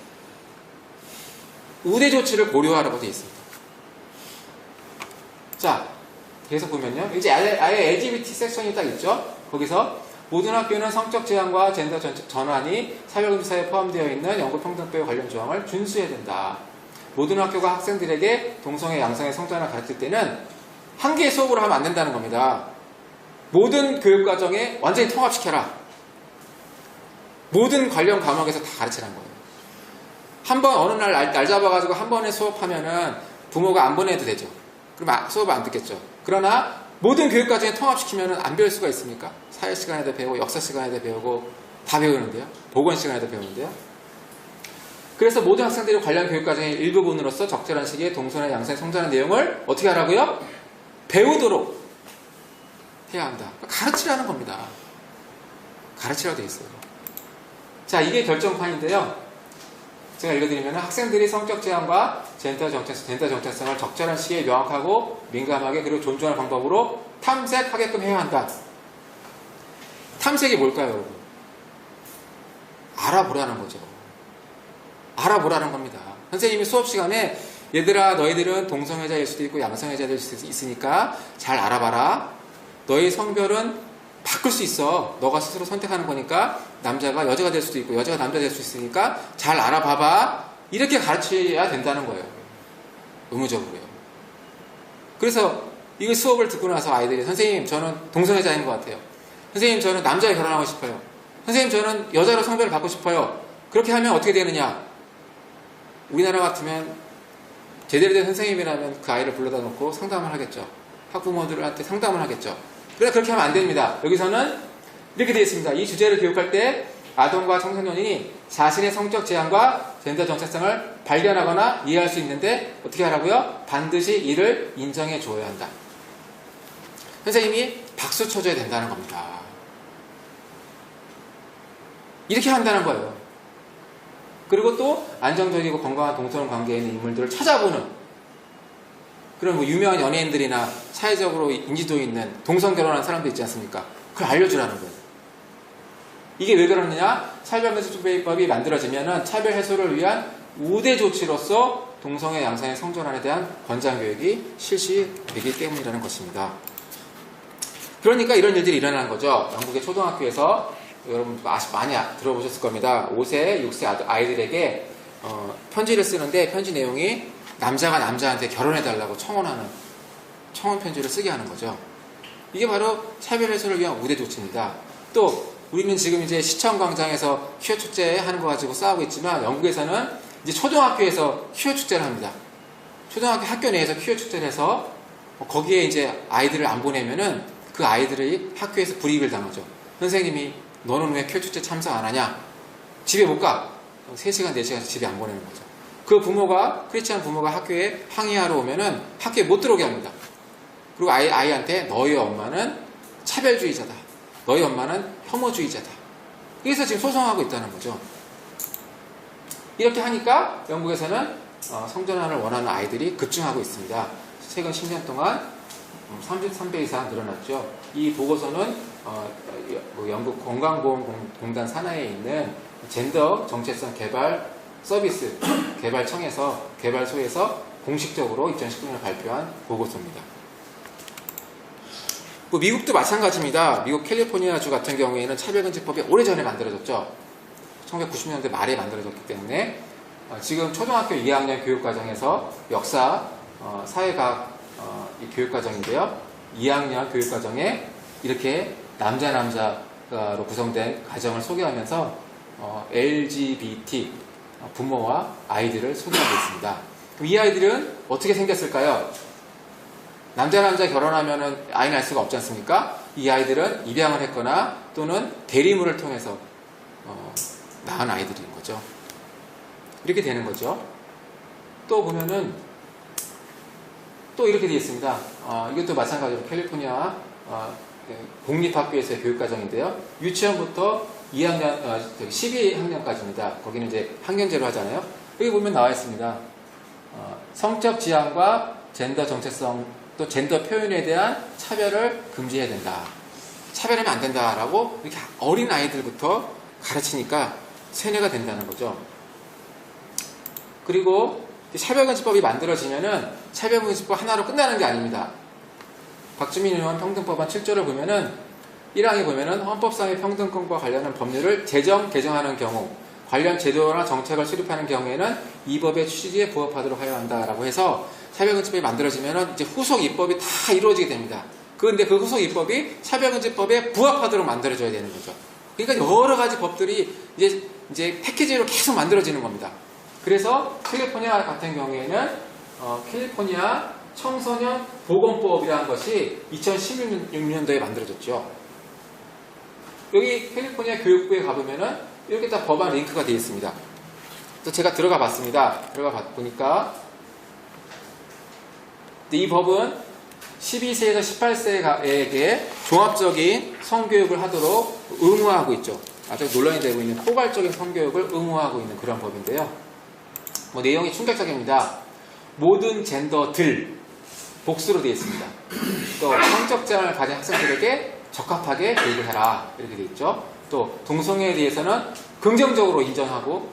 우대 조치를 고려하라고 되어 있습니다. 자, 계속 보면요. 이제 아예 LGBT 섹션이 딱 있죠. 거기서 모든 학교는 성적 제한과 젠더 전환이 차별금지 사유에 포함되어 있는 영국 평등법에 관련 조항을 준수해야 된다. 모든 학교가 학생들에게 동성애, 양성애, 성전환을 가르칠 때는 한 개의 수업으로 하면 안 된다는 겁니다. 모든 교육과정에 완전히 통합시켜라. 모든 관련 과목에서 다 가르치라는 거예요. 한 번 어느 날 잡아가지고 한 번에 수업하면은 부모가 안 보내도 되죠. 그럼 수업을 안 듣겠죠. 그러나 모든 교육과정에 통합시키면은 안 배울 수가 있습니까? 사회 시간에도 배우고 역사 시간에도 배우고 다 배우는데요. 보건 시간에도 배우는데요. 그래서 모든 학생들이 관련 교육과정의 일부분으로서 적절한 시기에 동성애, 양성애, 성전환 내용을 어떻게 하라고요? 배우도록 해야 한다. 가르치라는 겁니다. 가르치라고 되어 있어요. 자, 이게 결정판인데요. 제가 읽어드리면 학생들이 성적 제한과 젠더 정체성을 적절한 시기에 명확하고 민감하게 그리고 존중하는 방법으로 탐색하게끔 해야 한다. 탐색이 뭘까요, 여러분? 알아보라는 거죠. 알아보라는 겁니다. 선생님이 수업 시간에 얘들아 너희들은 동성애자일 수도 있고 양성애자일 수도 있으니까 잘 알아봐라. 너희 성별은 바꿀 수 있어. 너가 스스로 선택하는 거니까 남자가 여자가 될 수도 있고 여자가 남자가 될 수 있으니까 잘 알아봐봐. 이렇게 가르쳐야 된다는 거예요. 의무적으로요. 그래서 이거 수업을 듣고 나서 아이들이 선생님 저는 동성애자인 것 같아요. 선생님 저는 남자에 결혼하고 싶어요. 선생님 저는 여자로 성별을 받고 싶어요. 그렇게 하면 어떻게 되느냐? 우리나라 같으면 제대로 된 선생님이라면 그 아이를 불러다 놓고 상담을 하겠죠. 학부모들한테 상담을 하겠죠. 그러나 그렇게 하면 안 됩니다. 여기서는 이렇게 되어 있습니다. 이 주제를 교육할 때 아동과 청소년이 자신의 성적 제한과 젠더 정체성을 발견하거나 이해할 수 있는데 어떻게 하라고요? 반드시 이를 인정해 줘야 한다. 선생님이 박수 쳐줘야 된다는 겁니다. 이렇게 한다는 거예요. 그리고 또 안정적이고 건강한 동성 관계에 있는 인물들을 찾아보는 그런 뭐 유명한 연예인들이나 사회적으로 인지도 있는 동성 결혼한 사람도 있지 않습니까? 그걸 알려주라는 거예요. 이게 왜 그러느냐? 차별금지법이 만들어지면은 차별 해소를 위한 우대 조치로서 동성애 양성의 성전환에 대한 권장 교육이 실시되기 때문이라는 것입니다. 그러니까 이런 일들이 일어나는 거죠. 영국의 초등학교에서 여러분 많이 들어보셨을 겁니다. 5세, 6세 아이들에게 편지를 쓰는데 편지 내용이 남자가 남자한테 결혼해달라고 청원 편지를 쓰게 하는 거죠. 이게 바로 차별 해소를 위한 우대 조치입니다. 또 우리는 지금 이제 시청 광장에서 퀴어 축제 하는 거 가지고 싸우고 있지만 영국에서는 이제 초등학교에서 퀴어 축제를 합니다. 초등학교 학교 내에서 퀴어 축제를 해서 거기에 이제 아이들을 안 보내면은 그 아이들이 학교에서 불이익을 당하죠. 선생님이 너는 왜 퀴어 축제 참석 안 하냐? 집에 못 가. 3시간, 4시간 집에 안 보내는 거죠. 그 부모가, 크리스찬 부모가 학교에 항의하러 오면은 학교에 못 들어오게 합니다. 그리고 아이한테 너희 엄마는 차별주의자다. 너희 엄마는 혐오주의자다. 그래서 지금 소송하고 있다는 거죠. 이렇게 하니까 영국에서는 성전환을 원하는 아이들이 급증하고 있습니다. 최근 10년 동안 33배 이상 늘어났죠. 이 보고서는 영국 건강보험공단 산하에 있는 젠더 정체성 개발 서비스 개발소에서 공식적으로 2019년에 발표한 보고서입니다. 미국도 마찬가지입니다. 미국 캘리포니아주 같은 경우에는 차별금지법이 오래전에 만들어졌죠. 1990년대 말에 만들어졌기 때문에 지금 초등학교 2학년 교육과정에서 역사, 사회과학 교육과정인데요. 2학년 교육과정에 이렇게 남자로 구성된 가정을 소개하면서 LGBT 부모와 아이들을 소개하고 있습니다. 그럼 이 아이들은 어떻게 생겼을까요? 남자 결혼하면은 아이 낳을 수가 없지 않습니까? 이 아이들은 입양을 했거나 또는 대리물을 통해서 낳은 아이들인 거죠. 이렇게 되는 거죠. 또 보면은 또 이렇게 되어 있습니다. 이것도 마찬가지로 캘리포니아 공립학교에서의 교육과정인데요. 유치원부터 12학년까지입니다. 거기는 이제 학년제로 하잖아요. 여기 보면 나와 있습니다. 성적 지향과 젠더 정체성 또 젠더 표현에 대한 차별을 금지해야 된다. 차별하면 안 된다라고 이렇게 어린 아이들부터 가르치니까 세뇌가 된다는 거죠. 그리고 차별금지법이 만들어지면은 차별금지법 하나로 끝나는 게 아닙니다. 박주민 의원 평등법안 7조를 보면은 1항에 보면은 헌법상의 평등권과 관련한 법률을 개정하는 경우 관련 제도나 정책을 수립하는 경우에는 이 법의 취지에 부합하도록 하여야 한다라고 해서 차별금지법이 만들어지면은 이제 후속 입법이 다 이루어지게 됩니다. 그런데 그 후속 입법이 차별금지법에 부합하도록 만들어져야 되는 거죠. 그러니까 여러 가지 법들이 이제 패키지로 계속 만들어지는 겁니다. 그래서 캘리포니아 같은 경우에는 캘리포니아 청소년 보건법이라는 것이 2016년도에 만들어졌죠. 여기 캘리포니아 교육부에 가보면은 이렇게 다 법안 링크가 되어 있습니다. 또 제가 들어가 봤습니다. 들어가 보니까 이 법은 12세에서 18세에게 종합적인 성교육을 하도록 의무화하고 있죠. 아주 논란이 되고 있는 포괄적인 성교육을 의무화하고 있는 그런 법인데요. 내용이 충격적입니다. 모든 젠더들 복수로 되어 있습니다. 또 성적 제한을 가진 학생들에게 적합하게 교육을 해라 이렇게 되어 있죠. 또 동성애에 대해서는 긍정적으로 인정하고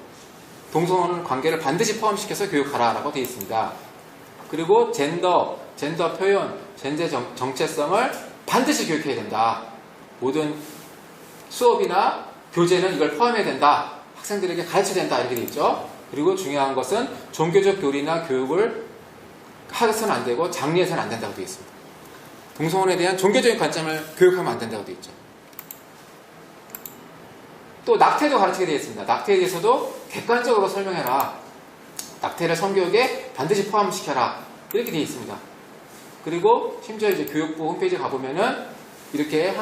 동성 관계를 반드시 포함시켜서 교육하라라고 되어 있습니다. 그리고 젠더 표현, 젠더 정체성을 반드시 교육해야 된다. 모든 수업이나 교재는 이걸 포함해야 된다. 학생들에게 가르쳐야 된다 이렇게 되어 있죠. 그리고 중요한 것은 종교적 교리나 교육을 하서는 안 되고 장려해서는 안 된다고 되어 있습니다. 동성혼에 대한 종교적인 관점을 교육하면 안 된다고 되어 있죠. 또 낙태도 가르치게 되어 있습니다. 낙태에 대해서도 객관적으로 설명해라. 낙태를 성교육에 반드시 포함시켜라. 이렇게 되어 있습니다. 그리고 심지어 이제 교육부 홈페이지에 가보면은 이렇게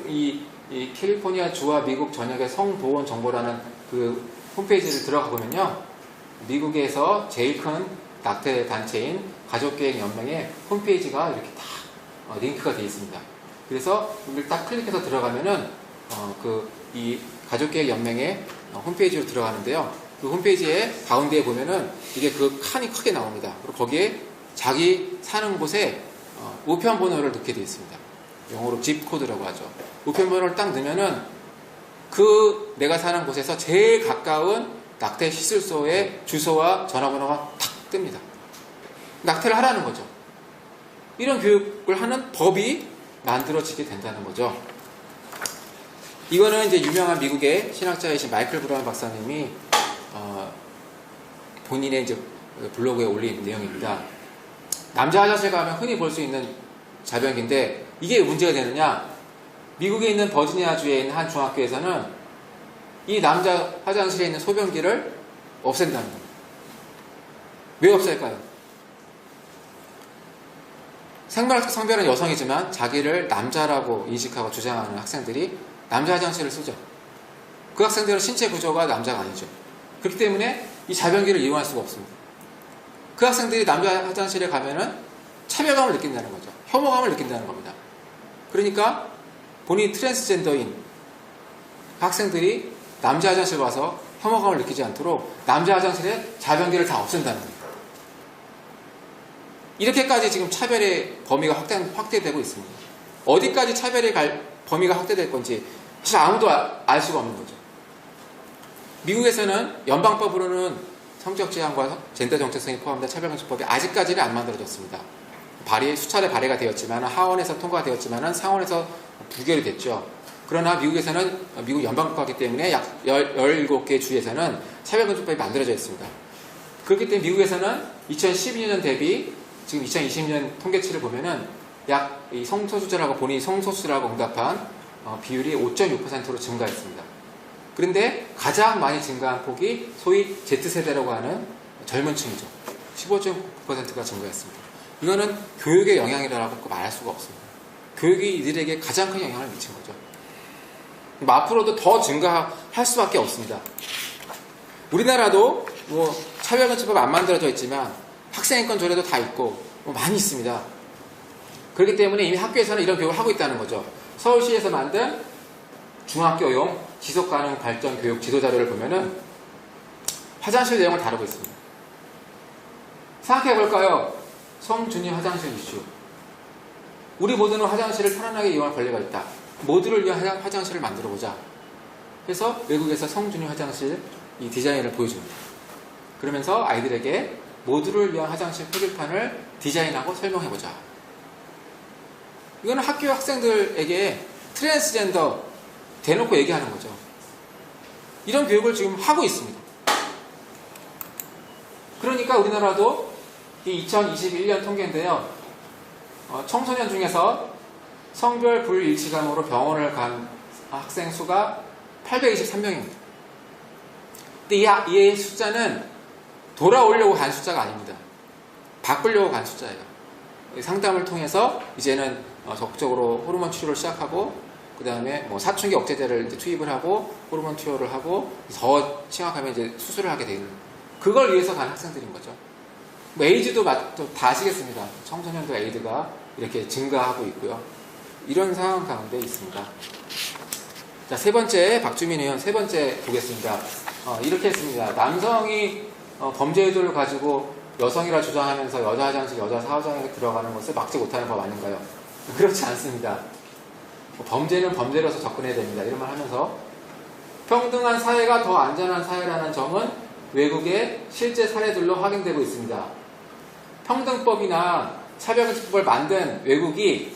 이 캘리포니아 주와 미국 전역의 성보건 정보라는 그 홈페이지를 들어가 보면요. 미국에서 제일 큰 낙태 단체인 가족계획연맹의 홈페이지가 이렇게 다 링크가 되어 있습니다. 그래서 이걸 딱 클릭해서 들어가면은 이 가족계획연맹의 홈페이지로 들어가는데요. 그 홈페이지에 가운데에 보면은 이게 그 칸이 크게 나옵니다. 그리고 거기에 자기 사는 곳에 우편번호를 넣게 되어 있습니다. 영어로 집 코드라고 하죠. 우편번호를 딱 넣으면은 내가 사는 곳에서 제일 가까운 낙태 시술소의 주소와 전화번호가 탁 뜹니다. 낙태를 하라는 거죠. 이런 교육을 하는 법이 만들어지게 된다는 거죠. 이거는 이제 유명한 미국의 신학자이신 마이클 브라운 박사님이 본인의 이제 블로그에 올린 내용입니다. 남자 화장실 가면 흔히 볼 수 있는 자변기인데 이게 문제가 되느냐? 미국에 있는 버지니아주에 있는 한 중학교에서는 이 남자 화장실에 있는 소변기를 없앤다는 겁니다. 왜 없앨까요? 생물학적 성별은 여성이지만 자기를 남자라고 인식하고 주장하는 학생들이 남자 화장실을 쓰죠. 그 학생들은 신체 구조가 남자가 아니죠. 그렇기 때문에 이 자변기를 이용할 수가 없습니다. 그 학생들이 남자 화장실에 가면은 차별감을 느낀다는 거죠. 혐오감을 느낀다는 겁니다. 그러니까 본인이 트랜스젠더인 학생들이 남자 화장실 와서 혐오감을 느끼지 않도록 남자 화장실에 자변기를 다 없앤다는 겁니다. 이렇게까지 지금 차별의 범위가 확대되고 있습니다. 어디까지 차별의 범위가 확대될 건지 사실 아무도 알 수가 없는 거죠. 미국에서는 연방법으로는 성적 지향과 젠더 정체성이 포함된 차별금지법이 아직까지는 안 만들어졌습니다. 수차례 발의가 되었지만 하원에서 통과되었지만 상원에서 부결이 됐죠. 그러나 미국에서는 미국 연방국가이기 때문에 약 17개 주에서는 차별금지법이 만들어져 있습니다. 그렇기 때문에 미국에서는 2012년 대비 지금 2020년 통계치를 보면은 약 이 성소수자라고 본인이 성소수라고 응답한 비율이 5.6%로 증가했습니다. 그런데 가장 많이 증가한 폭이 소위 Z세대라고 하는 젊은 층이죠. 15.9%가 증가했습니다. 이거는 교육의 영향이라고 말할 수가 없습니다. 교육이 이들에게 가장 큰 영향을 미친 거죠. 앞으로도 더 증가할 수밖에 없습니다. 우리나라도 차별금지법 안 만들어져 있지만 학생인권 조례도 다 있고 많이 있습니다. 그렇기 때문에 이미 학교에서는 이런 교육을 하고 있다는 거죠. 서울시에서 만든 중학교용 지속가능 발전 교육 지도자료를 보면은 화장실 내용을 다루고 있습니다. 생각해 볼까요? 성준위 화장실 이슈. 우리 모두는 화장실을 편안하게 이용할 권리가 있다. 모두를 위한 화장실을 만들어 보자. 그래서 외국에서 성준위 화장실 이 디자인을 보여줍니다. 그러면서 아이들에게 모두를 위한 화장실 표기판을 디자인하고 설명해 보자. 이거는 학교 학생들에게 트랜스젠더 대놓고 얘기하는 거죠. 이런 교육을 지금 하고 있습니다. 그러니까 우리나라도 이 2021년 통계인데요. 청소년 중에서 성별 불일치감으로 병원을 간 학생 수가 823명입니다. 근데 이 숫자는 돌아오려고 간 숫자가 아닙니다. 바꾸려고 간 숫자예요. 상담을 통해서 이제는 적극적으로 호르몬 치료를 시작하고 그 다음에 사춘기 억제제를 이제 투입을 하고 호르몬 투여를 하고 더 심각하면 이제 수술을 하게 되는 그걸 위해서 간 학생들인 거죠. 에이즈도 다 아시겠습니다. 청소년도 에이드가 이렇게 증가하고 있고요. 이런 상황 가운데 있습니다. 자, 세 번째 박주민 의원 세 번째 보겠습니다. 이렇게 했습니다. 남성이 범죄 의도를 가지고 여성이라 주장하면서 여자 화장실, 여자 사화장에 들어가는 것을 막지 못하는 법 아닌가요? 그렇지 않습니다. 범죄는 범죄로서 접근해야 됩니다. 이런 말 하면서 평등한 사회가 더 안전한 사회라는 점은 외국의 실제 사례들로 확인되고 있습니다. 평등법이나 차별금지법을 만든 외국이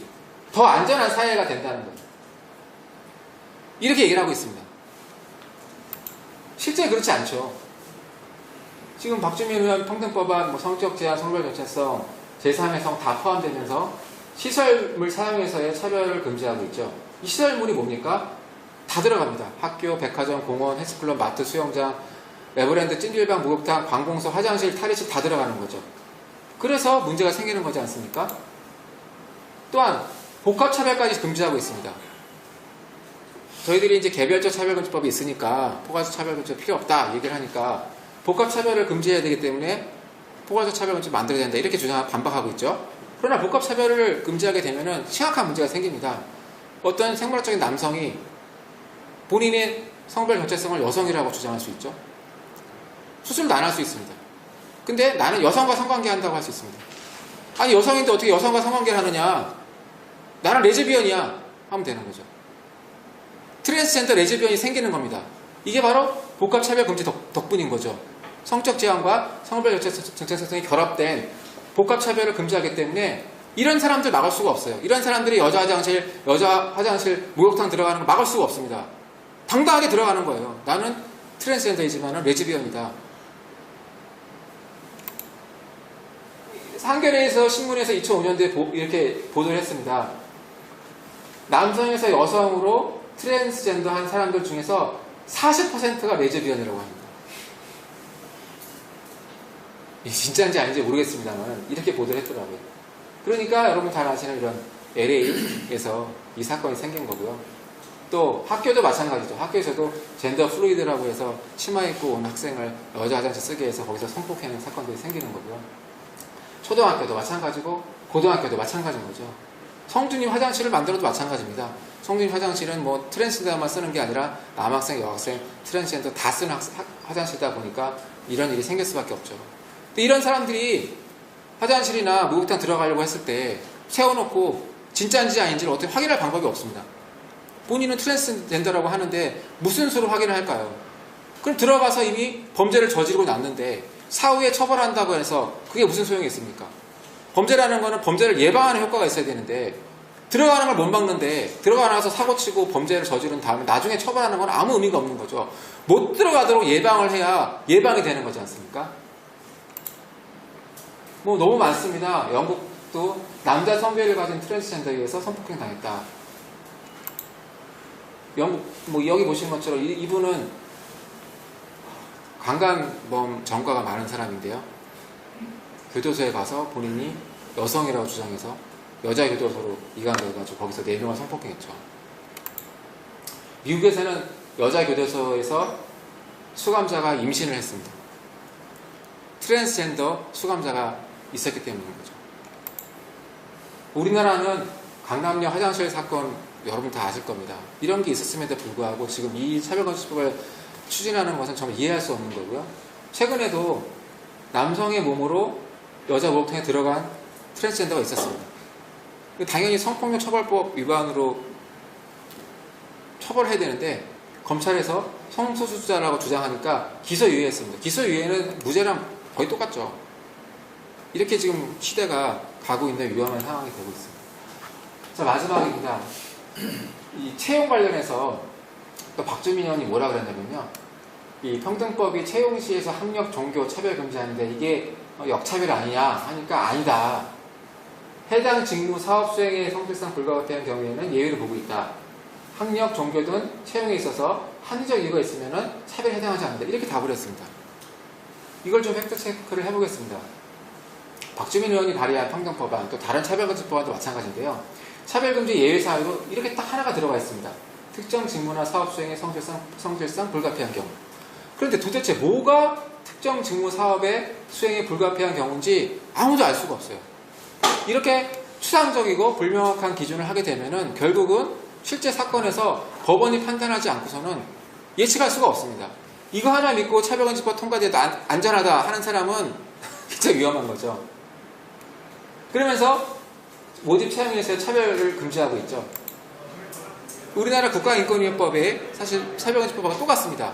더 안전한 사회가 된다는 거죠. 이렇게 얘기를 하고 있습니다. 실제 그렇지 않죠. 지금 박주민 의원 평등법안 뭐 성적 제한, 성별 정체성, 제3의 성 다 포함되면서 시설물 사용에서의 차별을 금지하고 있죠. 이 시설물이 뭡니까? 다 들어갑니다. 학교, 백화점, 공원, 헬스클럽, 마트, 수영장, 에버랜드, 찜질방, 목욕탕, 관공서, 화장실, 탈의실 다 들어가는 거죠. 그래서 문제가 생기는 거지 않습니까? 또한 복합차별까지 금지하고 있습니다. 저희들이 이제 개별적 차별금지법이 있으니까 포괄적 차별금지 필요 없다 얘기를 하니까 복합차별을 금지해야 되기 때문에 포괄적 차별금지 만들어야 된다 이렇게 반박하고 있죠. 그러나 복합차별을 금지하게 되면은 심각한 문제가 생깁니다. 어떤 생물학적인 남성이 본인의 성별 정체성을 여성이라고 주장할 수 있죠. 수술도 안 할 수 있습니다. 근데 나는 여성과 성관계 한다고 할 수 있습니다. 아니 여성인데 어떻게 여성과 성관계를 하느냐, 나는 레즈비언이야 하면 되는 거죠. 트랜스젠더 레즈비언이 생기는 겁니다. 이게 바로 복합차별금지 덕분인 거죠. 성적 제한과 성별 정체성이 결합된 복합차별을 금지하기 때문에 이런 사람들 막을 수가 없어요. 이런 사람들이 여자 화장실, 목욕탕 들어가는 거 막을 수가 없습니다. 당당하게 들어가는 거예요. 나는 트랜스젠더이지만 레즈비언이다. 한겨레에서 신문에서 2005년도에 이렇게 보도를 했습니다. 남성에서 여성으로 트랜스젠더 한 사람들 중에서 40%가 레즈비언이라고 합니다. 이게 진짜인지 아닌지 모르겠습니다만 이렇게 보도를 했더라고요. 그러니까 여러분 잘 아시는 이런 LA에서 이 사건이 생긴 거고요. 또 학교도 마찬가지죠. 학교에서도 젠더 플루이드라고 해서 치마 입고 온 학생을 여자 화장실 쓰게 해서 거기서 성폭행 사건들이 생기는 거고요. 초등학교도 마찬가지고 고등학교도 마찬가지인 거죠. 성준이 화장실을 만들어도 마찬가지입니다. 성준이 화장실은 뭐 트랜스젠더만 쓰는 게 아니라 남학생, 여학생, 트랜스젠더 다 쓰는 화장실이다 보니까 이런 일이 생길 수밖에 없죠. 근데 이런 사람들이 화장실이나 목욕탕 들어가려고 했을 때 세워놓고 진짜인지 아닌지를 어떻게 확인할 방법이 없습니다. 본인은 트랜스젠더라고 하는데 무슨 수로 확인을 할까요? 그럼 들어가서 이미 범죄를 저지르고 났는데 사후에 처벌한다고 해서 그게 무슨 소용이 있습니까? 범죄라는 거는 범죄를 예방하는 효과가 있어야 되는데 들어가는 걸 못 막는데 들어가서 사고치고 범죄를 저지른 다음에 나중에 처벌하는 건 아무 의미가 없는 거죠. 못 들어가도록 예방을 해야 예방이 되는 거지 않습니까? 뭐 너무 많습니다. 영국도 남자 성별을 가진 트랜스젠더에 의해서 성폭행 당했다. 영국 뭐 여기 보시는 것처럼 이분은 강간범 전과가 많은 사람인데요. 교도소에 가서 본인이 여성이라고 주장해서 여자 교도소로 이관되어가지고 거기서 4명을 성폭행했죠. 미국에서는 여자 교도소에서 수감자가 임신을 했습니다. 트랜스젠더 수감자가 있었기 때문인 거죠. 우리나라는 강남역 화장실 사건 여러분 다 아실 겁니다. 이런 게 있었음에도 불구하고 지금 이 차별금지법을 추진하는 것은 정말 이해할 수 없는 거고요. 최근에도 남성의 몸으로 여자 목욕탕에 들어간 트랜스젠더가 있었습니다. 당연히 성폭력 처벌법 위반으로 처벌해야 되는데 검찰에서 성소수자라고 주장하니까 기소유예했습니다. 기소유예는 무죄랑 거의 똑같죠. 이렇게 지금 시대가 가고 있는 위험한 상황이 되고 있습니다. 자, 마지막입니다. 이 채용 관련해서 또 박주민 의원이 뭐라 그랬냐면요. 이 평등법이 채용 시에서 학력, 종교, 차별 금지하는데 이게 역차별 아니냐 하니까 아니다. 해당 직무 사업 수행의 성실상 불가피한 경우에는 예외를 보고 있다. 학력, 종교 등 채용에 있어서 합리적 이유가 있으면 차별에 해당하지 않는다. 이렇게 답을 했습니다. 이걸 좀 팩트체크를 해보겠습니다. 박주민 의원이 발의한 평등법안, 또 다른 차별금지법안도 마찬가지인데요. 차별금지 예외 사유로 이렇게 딱 하나가 들어가 있습니다. 특정 직무나 사업 수행의 성실상 불가피한 경우. 그런데 도대체 뭐가 특정 직무 사업의 수행에 불가피한 경우인지 아무도 알 수가 없어요. 이렇게 추상적이고 불명확한 기준을 하게 되면은 결국은 실제 사건에서 법원이 판단하지 않고서는 예측할 수가 없습니다. 이거 하나 믿고 차별금지법 통과돼도 안전하다 하는 사람은 굉장히 위험한 거죠. 그러면서 모집 채용에서의 차별을 금지하고 있죠. 우리나라 국가인권위원법에 사실 차별금지법하고 똑같습니다.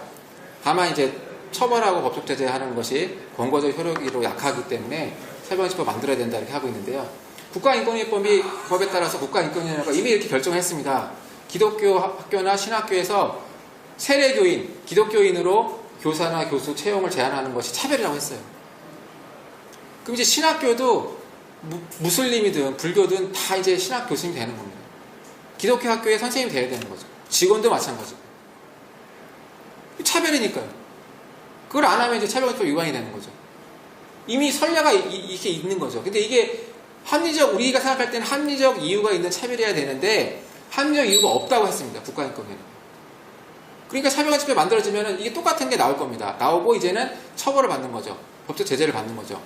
다만 이제 처벌하고 법적 제재하는 것이 권고적 효력으로 약하기 때문에 차별금지법 만들어야 된다 이렇게 하고 있는데요. 국가인권위법에 따라서 국가인권위원회가 이미 이렇게 결정했습니다. 기독교 학교나 신학교에서 세례교인, 기독교인으로 교사나 교수 채용을 제한하는 것이 차별이라고 했어요. 그럼 이제 신학교도 무슬림이든 불교든 다 이제 신학 교수님이 되는 겁니다. 기독교 학교에 선생님이 돼야 되는 거죠. 직원도 마찬가지고. 차별이니까요. 그걸 안 하면 이제 차별금지법 위반이 되는 거죠. 이미 선례가 이렇게 있는 거죠. 근데 이게 우리가 생각할 때는 합리적 이유가 있는 차별이어야 되는데 합리적 이유가 없다고 했습니다. 국가인권에는. 그러니까 차별금지법이 만들어지면 이게 똑같은 게 나올 겁니다. 나오고 이제는 처벌을 받는 거죠. 법적 제재를 받는 거죠.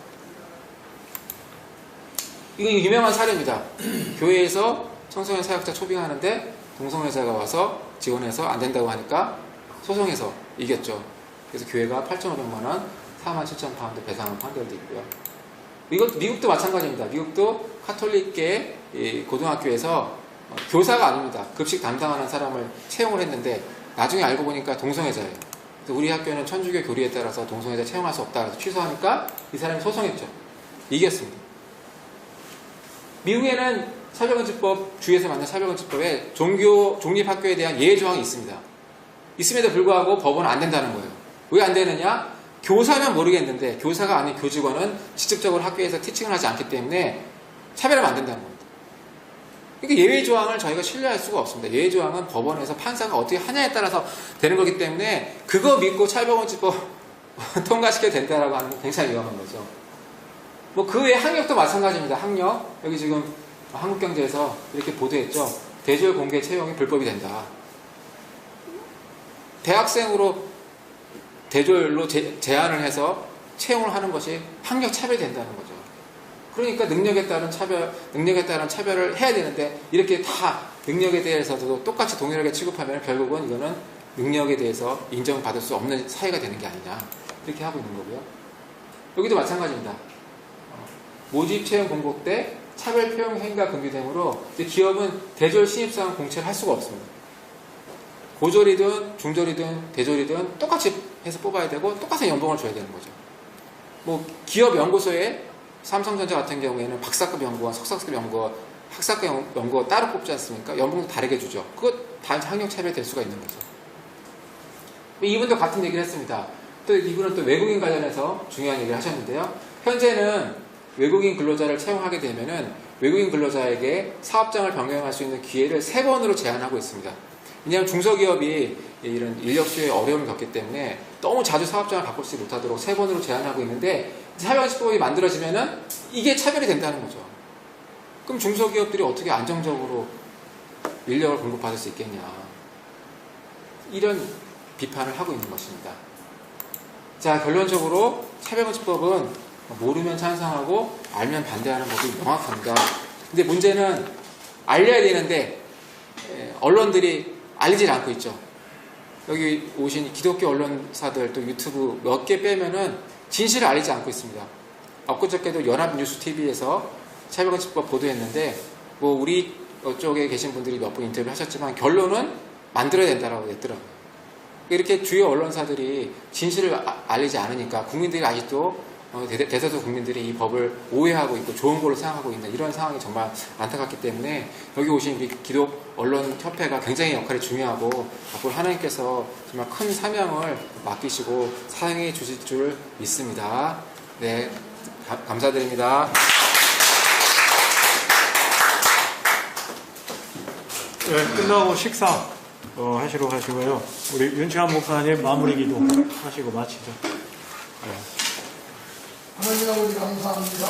이거 유명한 사례입니다. 교회에서 청소년 사역자 초빙하는데 동성애자가 와서 지원해서 안 된다고 하니까 소송해서 이겼죠. 그래서 교회가 8,500만 원, 47,000파운드 배상을 판결도 있고요. 미국도 마찬가지입니다. 미국도 카톨릭계 고등학교에서 교사가 아닙니다. 급식 담당하는 사람을 채용을 했는데 나중에 알고 보니까 동성애자예요. 그래서 우리 학교는 천주교 교리에 따라서 동성애자 채용할 수 없다. 그래서 취소하니까 이 사람이 소송했죠. 이겼습니다. 미국에는 차별금지법, 주에서 만든 차별금지법에 종립학교에 대한 예외 조항이 있습니다. 있음에도 불구하고 법원은 안 된다는 거예요. 왜 안 되느냐? 교사면 모르겠는데 교사가 아닌 교직원은 직접적으로 학교에서 티칭을 하지 않기 때문에 차별하면 안 된다는 겁니다. 그러니까 예외 조항을 저희가 신뢰할 수가 없습니다. 예외 조항은 법원에서 판사가 어떻게 하냐에 따라서 되는 거기 때문에 그거 믿고 차별금지법 통과시켜야 된다라고 하는 건 굉장히 위험한 거죠. 뭐 그 외에 학력도 마찬가지입니다. 학력. 여기 지금 한국경제에서 이렇게 보도했죠. 대졸 공개 채용이 불법이 된다. 대학생으로 대졸로 제한을 해서 채용을 하는 것이 학력 차별이 된다는 거죠. 그러니까 능력에 따른 차별을 해야 되는데 이렇게 다 능력에 대해서도 똑같이 동일하게 취급하면 결국은 이거는 능력에 대해서 인정받을 수 없는 사회가 되는 게 아니냐. 이렇게 하고 있는 거고요. 여기도 마찬가지입니다. 모집 채용 공고 때 차별 표현 행위가 금지되므로 기업은 대졸 신입사원 공채를 할 수가 없습니다. 고졸이든 중졸이든 대졸이든 똑같이 해서 뽑아야 되고 똑같은 연봉을 줘야 되는 거죠. 뭐 기업 연구소에 삼성전자 같은 경우에는 박사급 연구원, 석사급 연구원, 학사급 연구원 따로 뽑지 않습니까? 연봉도 다르게 주죠. 그거 다 학력 차별이 될 수가 있는 거죠. 이분도 같은 얘기를 했습니다. 또 이분은 또 외국인 관련해서 중요한 얘기를 하셨는데요. 현재는 외국인 근로자를 채용하게 되면은 외국인 근로자에게 사업장을 변경할 수 있는 기회를 3번으로 제한하고 있습니다. 왜냐하면 중소기업이 이런 인력수요에 어려움을 겪기 때문에 너무 자주 사업장을 바꾸지 못하도록 3번으로 제한하고 있는데 차별금지법이 만들어지면은 이게 차별이 된다는 거죠. 그럼 중소기업들이 어떻게 안정적으로 인력을 공급받을 수 있겠냐. 이런 비판을 하고 있는 것입니다. 자, 결론적으로 차별금지법은 모르면 찬성하고 알면 반대하는 법이 명확합니다. 근데 문제는 알려야 되는데 언론들이 알리질 않고 있죠. 여기 오신 기독교 언론사들 또 유튜브 몇 개 빼면은 진실을 알리지 않고 있습니다. 엊그저께도 연합뉴스TV에서 차별금지법 보도했는데 뭐 우리 쪽에 계신 분들이 몇 분 인터뷰를 하셨지만 결론은 만들어야 된다라고 했더라고요. 이렇게 주요 언론사들이 진실을 알리지 않으니까 국민들이 아직도 대다수 국민들이 이 법을 오해하고 있고 좋은 걸로 생각하고 있는 이런 상황이 정말 안타깝기 때문에 여기 오신 우리 기독 언론협회가 굉장히 역할이 중요하고 앞으로 하나님께서 정말 큰 사명을 맡기시고 사용해 주실 줄 믿습니다. 네, 감사드립니다. 네, 끝나고 식사 하시러 가시고요. 우리 윤치환 목사님 마무리 기도 하시고 마치죠. 네. 하나님 아버지 감사합니다.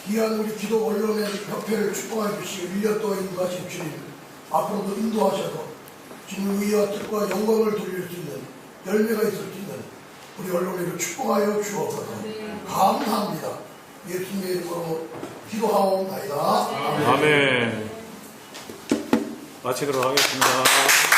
귀한 우리 기독 언론의 협회를 축복해 주시고 1년 동안 인도하신 주님 앞으로도 인도하셔서 지금 의와 뜻과 영광을 돌릴 수 있는 열매가 있을 수 있는 우리 언론을 축복하여 주옵소서. 감사합니다. 예수님의 이름으로 기도하옵나이다. 아멘. 마치도록 하겠습니다.